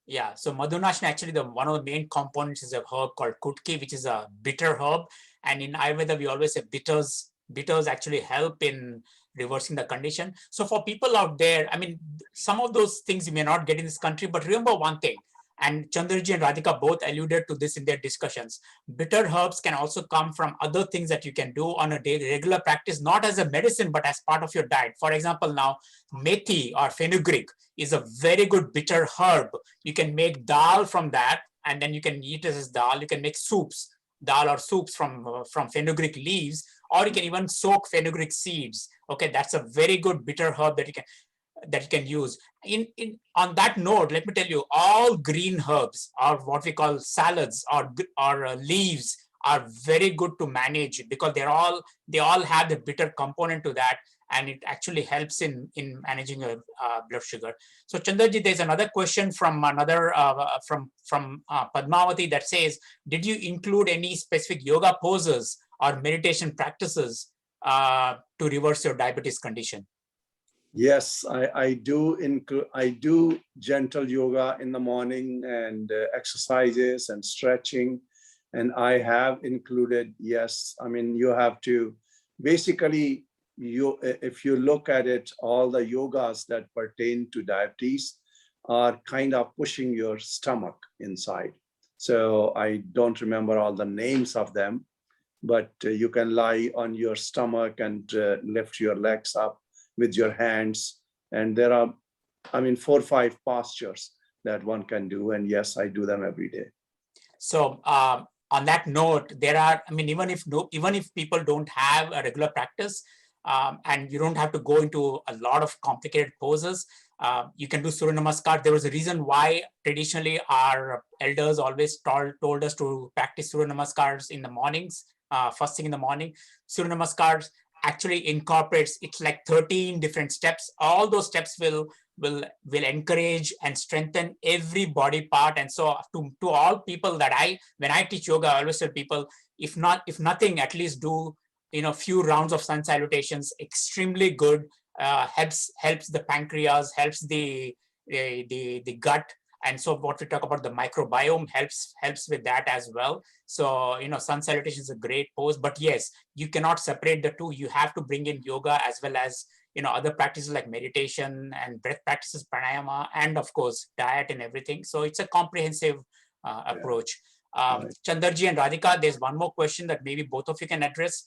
Yeah. So Madhunashni, actually, one of the main components is a herb called Kutki, which is a bitter herb. And in Ayurveda, we always say bitters actually help in reversing the condition. So for people out there, I mean, some of those things you may not get in this country, but remember one thing, and Chandraji and Radhika both alluded to this in their discussions. Bitter herbs can also come from other things that you can do on a daily regular practice, not as a medicine, but as part of your diet. For example, now methi or fenugreek is a very good bitter herb. You can make dal from that, and then you can eat it as dal. You can make soups, dal or soups from fenugreek leaves, or you can even soak fenugreek seeds. Okay, that's a very good bitter herb that you can use. On that note, let me tell you, all green herbs, or what we call salads or leaves, are very good to manage because they all have the bitter component to that, and it actually helps in managing your blood sugar. So Chandraji, there's another question from Padmavati that says, did you include any specific yoga poses or meditation practices to reverse your diabetes condition? Yes, I do gentle yoga in the morning, and exercises and stretching. And I have included, yes, I mean, you have to basically, if you look at it, all the yogas that pertain to diabetes are kind of pushing your stomach inside. So I don't remember all the names of them, but you can lie on your stomach and lift your legs up with your hands. And there are, 4 or 5 postures that one can do. And yes, I do them every day. So on that note, there are, even if people don't have a regular practice, and you don't have to go into a lot of complicated poses, You can do Surya Namaskar. There was a reason why traditionally our elders always told us to practice Surya Namaskars in the mornings, first thing in the morning. Surya Namaskars actually incorporates, it's like 13 different steps. All those steps will encourage and strengthen every body part. And so to all people that when I teach yoga, I always tell people, if nothing, at least do, few rounds of sun salutations, extremely good. Helps the pancreas, helps the gut. And so what we talk about, the microbiome helps with that as well. So, sun salutation is a great pose, but yes, you cannot separate the two. You have to bring in yoga as well as, other practices like meditation and breath practices, pranayama, and of course, diet and everything. So it's a comprehensive approach. Right. Chandarji and Radhika, there's one more question that maybe both of you can address.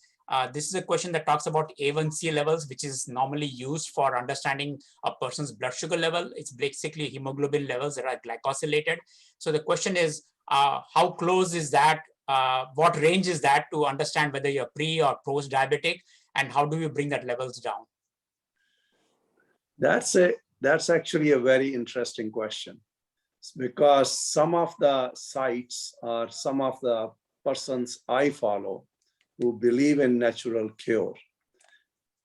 This is a question that talks about A1C levels, which is normally used for understanding a person's blood sugar level. It's basically hemoglobin levels that are glycosylated. So the question is, how close is that? What range is that to understand whether you're pre or post diabetic, and how do you bring that levels down? That's actually a very interesting question, because some of the sites or some of the persons I follow who believe in natural cure,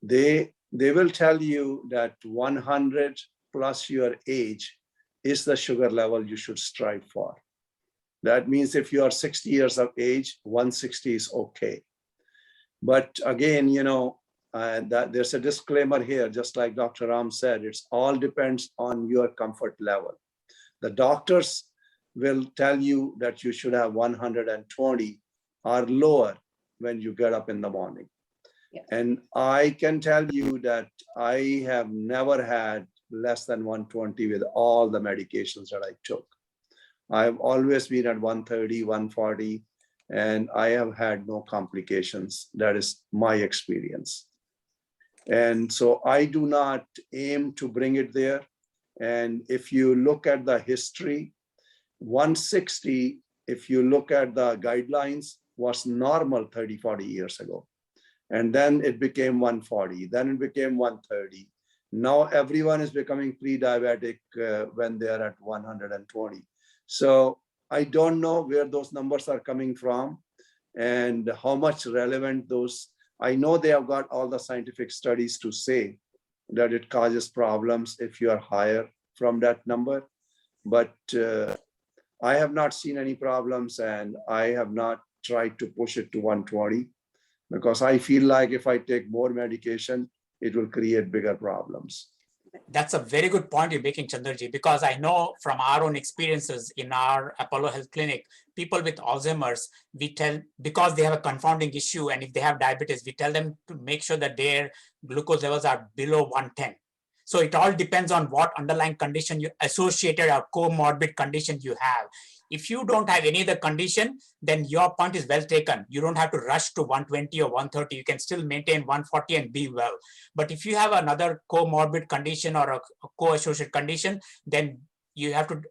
they will tell you that 100 plus your age is the sugar level you should strive for. That means if you are 60 years of age, 160 is okay. But again, that there's a disclaimer here, just like Dr. Ram said, it's all depends on your comfort level. The doctors will tell you that you should have 120 or lower when you get up in the morning. Yes. And I can tell you that I have never had less than 120 with all the medications that I took. I've always been at 130, 140, and I have had no complications. That is my experience. And so I do not aim to bring it there. And if you look at the history, 160, if you look at the guidelines, was normal 30, 40 years ago. And then it became 140, then it became 130. Now everyone is becoming pre-diabetic when they're at 120. So I don't know where those numbers are coming from and how much relevant those. I know they have got all the scientific studies to say that it causes problems if you are higher from that number, but I have not seen any problems, and I have not tried to push it to 120 because I feel like if I take more medication, it will create bigger problems. That's a very good point you're making, Chandarji, because I know from our own experiences in our Apollo Health Clinic, people with Alzheimer's, we tell, because they have a confounding issue, and if they have diabetes, we tell them to make sure that their glucose levels are below 110. So it all depends on what underlying condition you associated or comorbid condition you have. If you don't have any other condition, then your point is well taken. You don't have to rush to 120 or 130. You can still maintain 140 and be well. But if you have another comorbid condition or a co-associated condition, then you have to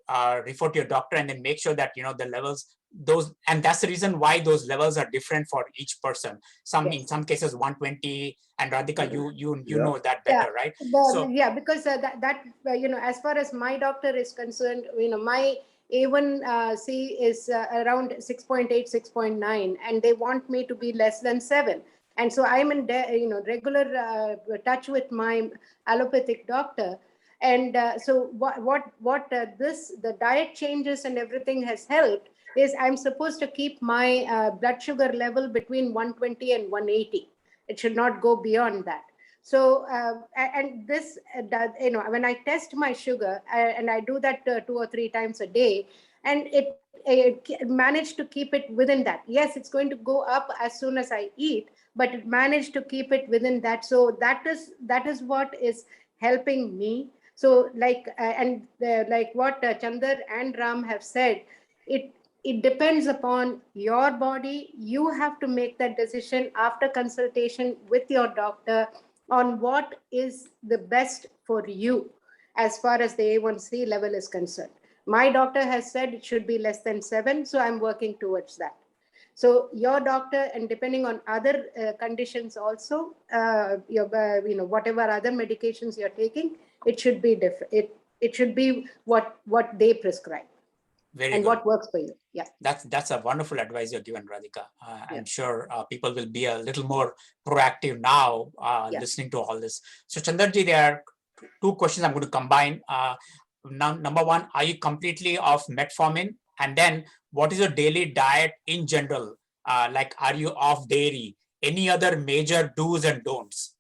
refer to your doctor and then make sure that the levels, those, and that's the reason why those levels are different for each person. Yes. In some cases 120, and Radhika, you know that better, right? Because as far as my doctor is concerned, my A1C is around 6.8, 6.9, and they want me to be less than 7. And so I'm in regular touch with my allopathic doctor. And so the diet changes and everything has helped is I'm supposed to keep my blood sugar level between 120 and 180. It should not go beyond that. So, and this, when I test my sugar, and I do that 2 or 3 times a day, and it managed to keep it within that. Yes, it's going to go up as soon as I eat, but it managed to keep it within that. So that is what is helping me. So like what Chander and Ram have said, it depends upon your body. You have to make that decision after consultation with your doctor on what is the best for you as far as the A1C level is concerned. My doctor has said it should be less than 7, so I'm working towards that. So your doctor, and depending on other conditions also, whatever other medications you're taking, it should be different. It should be what they prescribe Very and good. what works for you. Yeah. That's a wonderful advice you're given, Radhika. Yeah. I'm sure people will be a little more proactive now, Yeah. listening to all this. So Chandarji, there are two questions I'm going to combine. Number one, are you completely off metformin? And then what is your daily diet in general? Like, are you off dairy? Any other major do's and don'ts?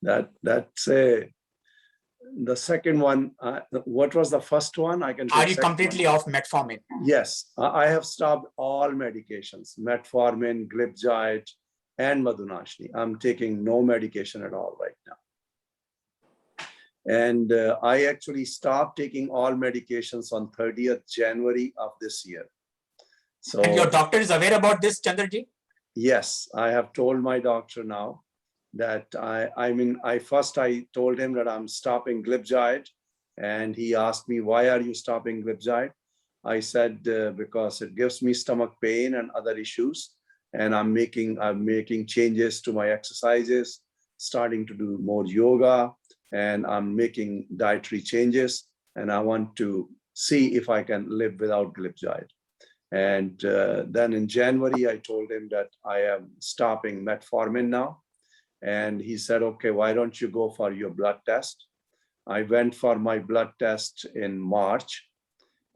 That's the second one. What was the first one? I can. Are you completely off metformin? Yes, I have stopped all medications, metformin, glipizide, and madhunashni. I'm taking no medication at all right now. And I actually stopped taking all medications on 30th January of this year. So, and your doctor is aware about this, Chandarji? Yes, I have told my doctor now that I first told him that I'm stopping glipizide, and he asked me, why are you stopping glipizide? I said, because it gives me stomach pain and other issues, and I'm making changes to my exercises, starting to do more yoga, and I'm making dietary changes, and I want to see if I can live without glipizide. And then in January, I told him that I am stopping metformin now. And he said, okay, why don't you go for your blood test? I went for my blood test in March.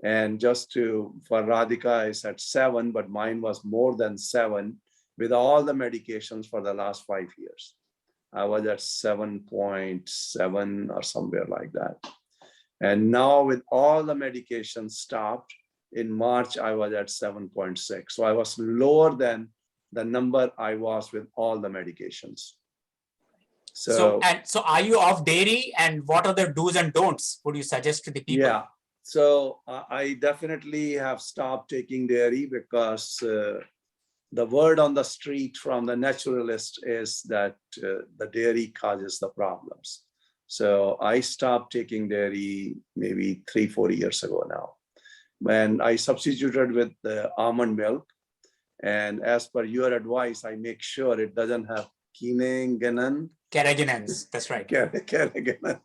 And for Radhika, I said 7, but mine was more than 7 with all the medications for the last 5 years. I was at 7.7 or somewhere like that. And now with all the medications stopped, in March, I was at 7.6. So I was lower than the number I was with all the medications. So are you off dairy, and what are the do's and don'ts would you suggest to the people? Yeah, so I definitely have stopped taking dairy because the word on the street from the naturalist is that the dairy causes the problems. So I stopped taking dairy maybe 3-4 years ago now. And I substituted with the almond milk. And as per your advice, I make sure it doesn't have carrageenans, that's right. Carrageenan,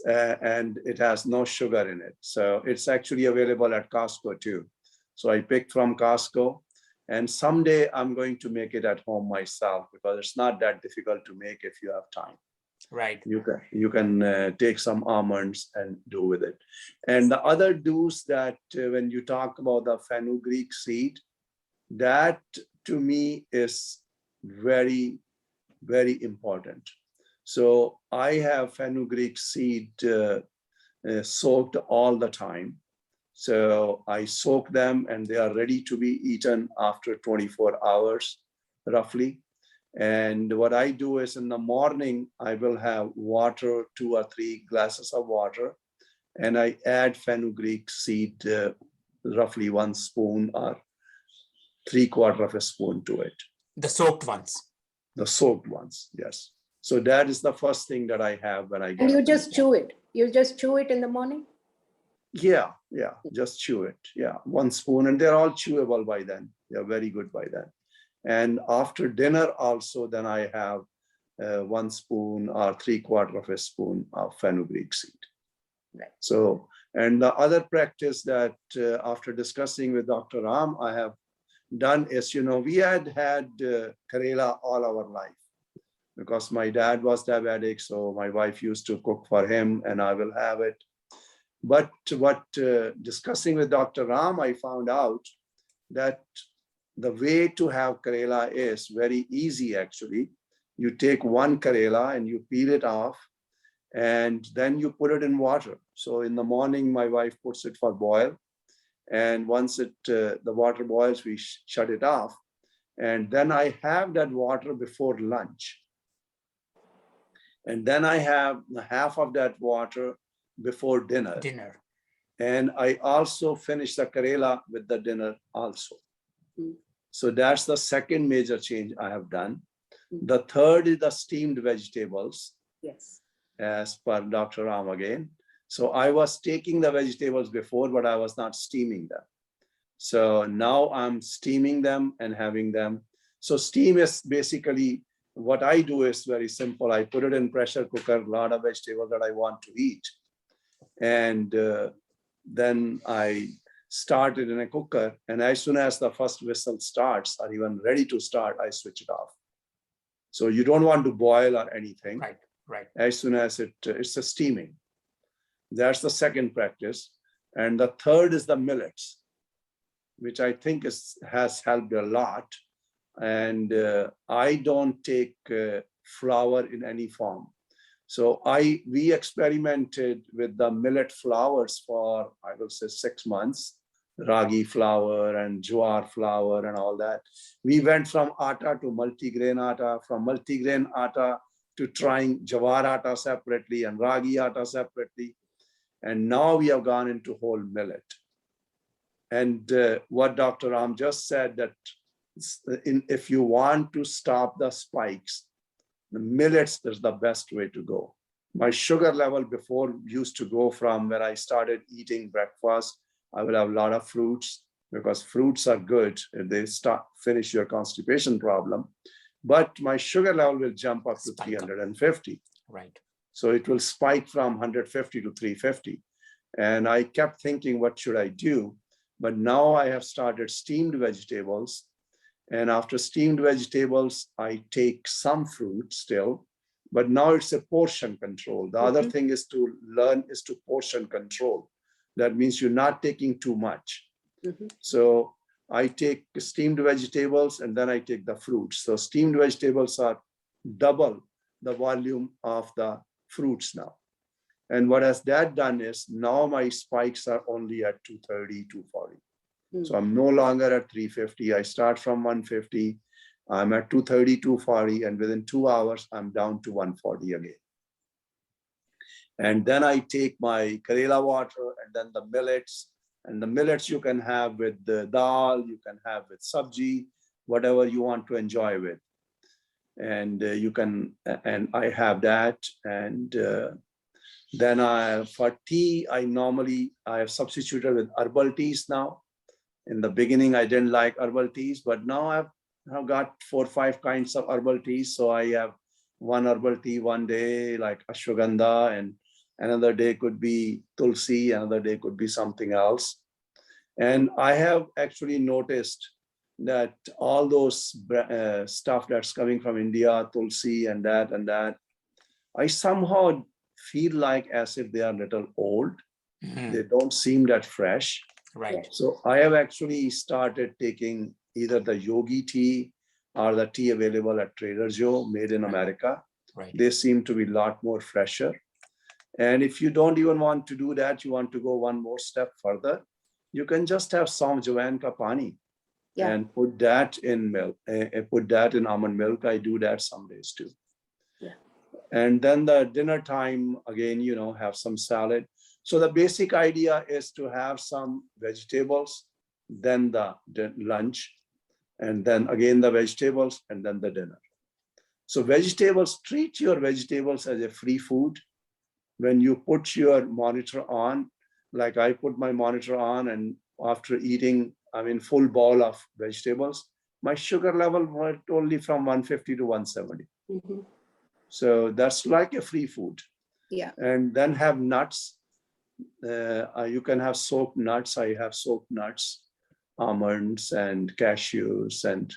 and it has no sugar in it. So it's actually available at Costco too. So I picked from Costco, and someday I'm going to make it at home myself because it's not that difficult to make if you have time. Right. You can take some almonds and do with it. And the other do's that when you talk about the fenugreek seed, that to me is very, very important. So I have fenugreek seed soaked all the time. So I soak them and they are ready to be eaten after 24 hours, roughly. And what I do is in the morning, I will have water, 2 or 3 glasses of water, and I add fenugreek seed, roughly 1 spoon or 3/4 of a spoon to it. The soaked ones. The soaked ones, yes. So that is the first thing that I have when I get. And you just chew it. You just chew it in the morning? Yeah, just chew it. Yeah, 1 spoon, and they're all chewable by then. They're very good by then. And after dinner also, then I have 1 spoon or 3/4 of a spoon of fenugreek seed. Right. So, and the other practice that after discussing with Dr. Ram, I have done is, we had Karela all our life because my dad was diabetic. So my wife used to cook for him and I will have it. But what discussing with Dr. Ram, I found out that the way to have Karela is very easy, actually. You take 1 Karela and you peel it off, and then you put it in water. So in the morning, my wife puts it for boil. And once the water boils, we shut it off. And then I have that water before lunch. And then I have half of that water before dinner. And I also finish the Karela with the dinner also. So that's the second major change I have done. The third is the steamed vegetables. Yes. As per Dr. Ram again. So I was taking the vegetables before, but I was not steaming them. So now I'm steaming them and having them. So steam is basically what I do is very simple. I put it in pressure cooker, a lot of vegetables that I want to eat. And then I start it in a cooker. And as soon as the first whistle starts or even ready to start, I switch it off. So you don't want to boil or anything. Right, right. As soon as it's a steaming. That's the second practice. And the third is the millets, which I think has helped a lot. And I don't take flour in any form. So we experimented with the millet flours for, I will say, 6 months, ragi flour and jowar flour and all that. We went from atta to multigrain atta, from multigrain atta to trying jowar atta separately and ragi atta separately. And now we have gone into whole millet. And what Dr. Ram just said, that if you want to stop the spikes, the millets is the best way to go. My sugar level before used to go from when I started eating breakfast, I will have a lot of fruits because fruits are good if they finish your constipation problem. But my sugar level will jump up to 350. Right. So it will spike from 150 to 350. And I kept thinking, what should I do? But now I have started steamed vegetables. And after steamed vegetables, I take some fruit still, but now it's a portion control. The other thing is to learn is to portion control. That means you're not taking too much. So I take steamed vegetables and then I take the fruits. So steamed vegetables are double the volume of the fruits now. And what has that done is now my spikes are only at 230, 240. So I'm no longer at 350. I start from 150. I'm at 230, 240. And within 2 hours, I'm down to 140 again. And then I take my Karela water and then the millets. And the millets you can have with the dal, you can have with sabji, whatever you want to enjoy with. And and I have that. And then for tea, I have substituted with herbal teas now. In the beginning, I didn't like herbal teas, but now I've got 4 or 5 kinds of herbal teas. So I have one herbal tea one day, like ashwagandha, and another day could be tulsi, another day could be something else. And I have actually noticed that all those stuff that's coming from India, tulsi and that, I somehow feel like as if they are a little old. They don't seem that fresh. Right. So I have actually started taking either the yogi tea or the tea available at Trader Joe made in America. Right. They seem to be a lot more fresher. And if you don't even want to do that, you want to go one more step further, you can just have some jawan ka pani and put that in milk, put that in almond milk. I do that some days too. Yeah. And then the dinner time, again, have some salad. So the basic idea is to have some vegetables, then the lunch, and then again the vegetables, and then the dinner. So vegetables, treat your vegetables as a free food. When you put your monitor on, like I put my monitor on, and after eating, full bowl of vegetables, my sugar level went only from 150 to 170. So that's like a free food. Yeah. And then have nuts. You can have soaked nuts. I have soaked nuts, almonds and cashews, and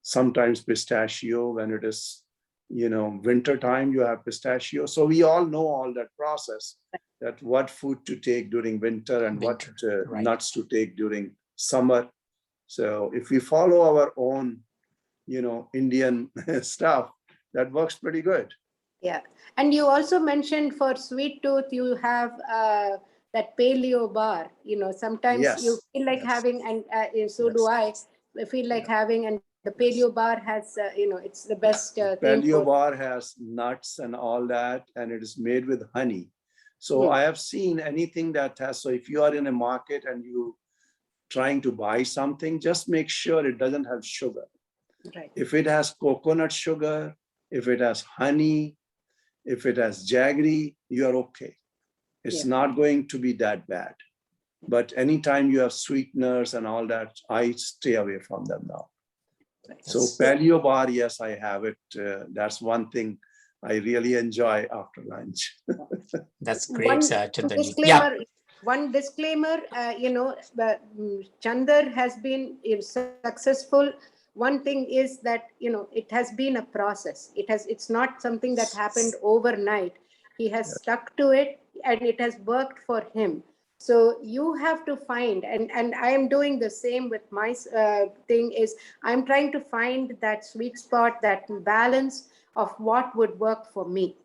sometimes pistachio when it is, winter time, you have pistachio. So we all know all that process, that what food to take during winter and what nuts to take during summer. So if we follow our own, Indian stuff, that works pretty good. Yeah. And you also mentioned for sweet tooth, you have that paleo bar. Sometimes you feel like having, and so do I feel like having, and the paleo bar has, it's the best thing. Paleo bar has nuts and all that, and it is made with honey. So I have seen anything that has, so if you are in a market and you trying to buy something, just make sure it doesn't have sugar. Right. If it has coconut sugar, if it has honey, if it has jaggery, you are okay. It's not going to be that bad. But anytime you have sweeteners and all that, I stay away from them now. So paleo bar, yes, I have it. That's one thing I really enjoy after lunch. That's great, Chanderji. Disclaimer, one disclaimer, Chander has been successful. One thing is that, it has been a process. It's not something that happened overnight. He has stuck to it and it has worked for him. So you have to find, and I am doing the same with my thing is, I'm trying to find that sweet spot, that balance of what would work for me.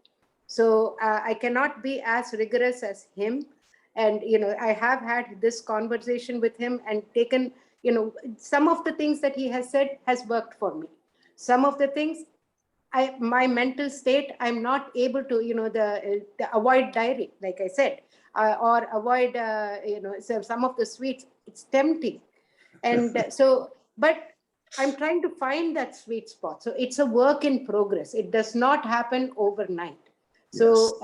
So I cannot be as rigorous as him. And, I have had this conversation with him and taken, some of the things that he has said has worked for me. Some of the things, my mental state, I'm not able to, the avoid dairy, like I said, or avoid, some of the sweets. It's tempting. And but I'm trying to find that sweet spot. So it's a work in progress. It does not happen overnight. So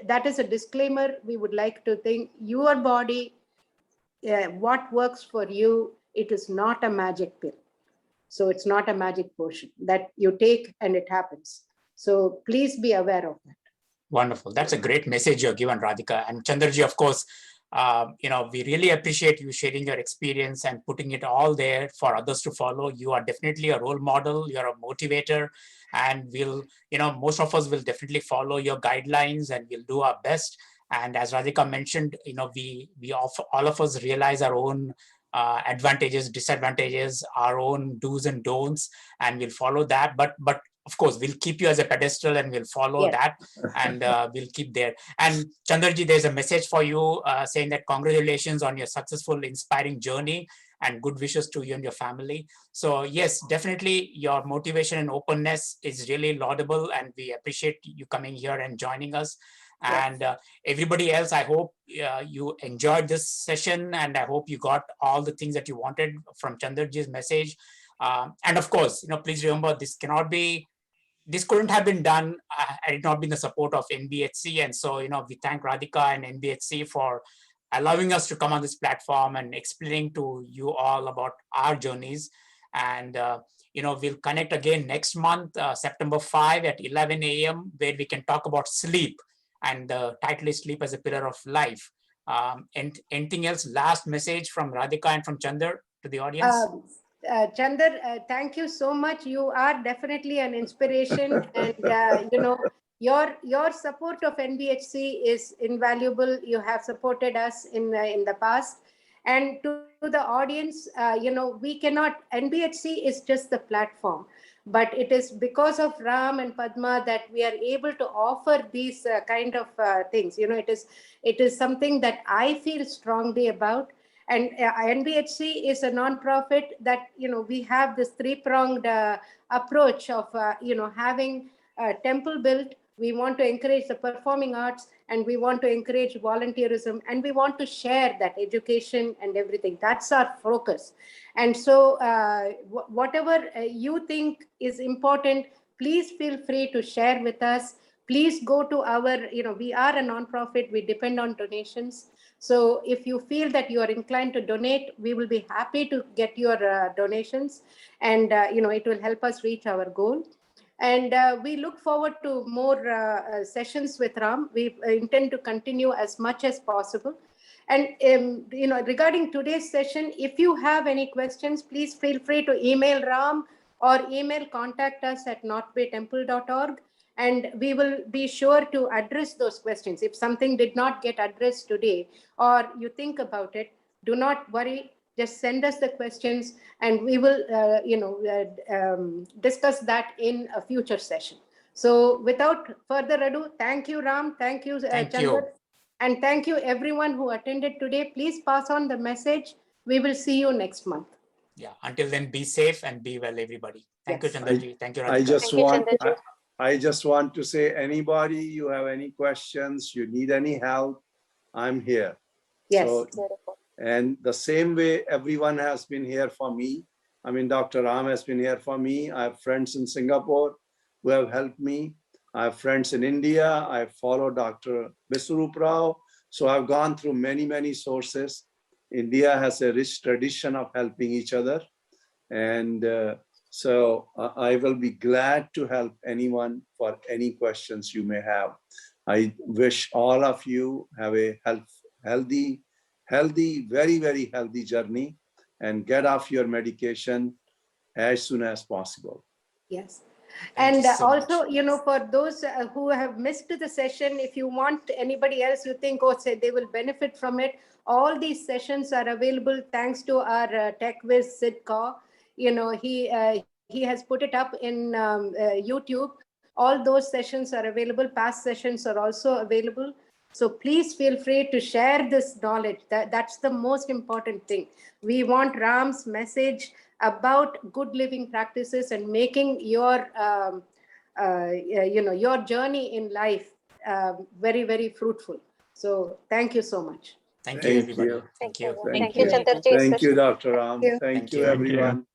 that is a disclaimer. We would like to think your body, what works for you, it is not a magic pill. So it's not a magic potion that you take and it happens. So please be aware of that. Wonderful. That's a great message you're given, Radhika. And Chanderji, of course, we really appreciate you sharing your experience and putting it all there for others to follow. You are definitely a role model. You're a motivator, and most of us will definitely follow your guidelines and we'll do our best. And as Radhika mentioned, we all of us realize our own advantages, disadvantages, our own do's and don'ts, and we'll follow that. But of course, we'll keep you as a pedestal and we'll follow that, and we'll keep there. And Chanderji, there's a message for you saying that congratulations on your successful, inspiring journey, and good wishes to you and your family. So yes, definitely your motivation and openness is really laudable, and we appreciate you coming here and joining us. And everybody else, I hope you enjoyed this session, and I hope you got all the things that you wanted from Chanderji's message. And of course, please remember, this couldn't have been done had it not been the support of NBHC. And so, we thank Radhika and NBHC for allowing us to come on this platform and explaining to you all about our journeys. And, we'll connect again next month, September 5 at 11 a.m., where we can talk about sleep. And the title is Sleep as a Pillar of Life. And anything else, last message from Radhika and from Chander to the audience? Chander, thank you so much. You are definitely an inspiration, and your support of NBHC is invaluable. You have supported us in the past, and to the audience, we cannot. NBHC is just the platform, but it is because of Ram and Padma that we are able to offer these kind of things. It is something that I feel strongly about. And NBHC is a non-profit that, we have this three-pronged approach of, having a temple built. We want to encourage the performing arts, and we want to encourage volunteerism, and we want to share that education and everything. That's our focus. And so whatever you think is important, please feel free to share with us. Please go to our, we are a non-profit. We depend on donations. So if you feel that you are inclined to donate, we will be happy to get your donations, and it will help us reach our goal. And we look forward to more sessions with Ram. We intend to continue as much as possible. And regarding today's session, if you have any questions, please feel free to email Ram or contact us at northbaytemple.org. And we will be sure to address those questions. If something did not get addressed today, or you think about it, do not worry. Just send us the questions, and we will, discuss that in a future session. So without further ado, thank you, Ram. Thank you, Chander. And thank you, everyone who attended today. Please pass on the message. We will see you next month. Yeah. Until then, be safe and be well, everybody. Thank you, Chanderji. Thank you, Radhika. I just want to say, anybody, you have any questions, you need any help, I'm here. Yes. So, and the same way everyone has been here for me. I mean, Dr. Ram has been here for me. I have friends in Singapore who have helped me. I have friends in India. I follow Dr. Biswarup Rao. So I've gone through many, many sources. India has a rich tradition of helping each other. And So I will be glad to help anyone for any questions you may have. I wish all of you have a healthy, very, very healthy journey, and get off your medication as soon as possible. Yes. Thank you And so much. also, for those who have missed the session, if you want anybody else you think, oh, say they will benefit from it, all these sessions are available thanks to our tech whiz Sid Kaur. He has put it up in YouTube. All those sessions are available. Past sessions are also available. So please feel free to share this knowledge. That's the most important thing. We want Ram's message about good living practices and making your your journey in life very, very fruitful. So thank you so much. Thank you, everybody. Thank you. Thank you, Dr. Ram. Thank you, everyone.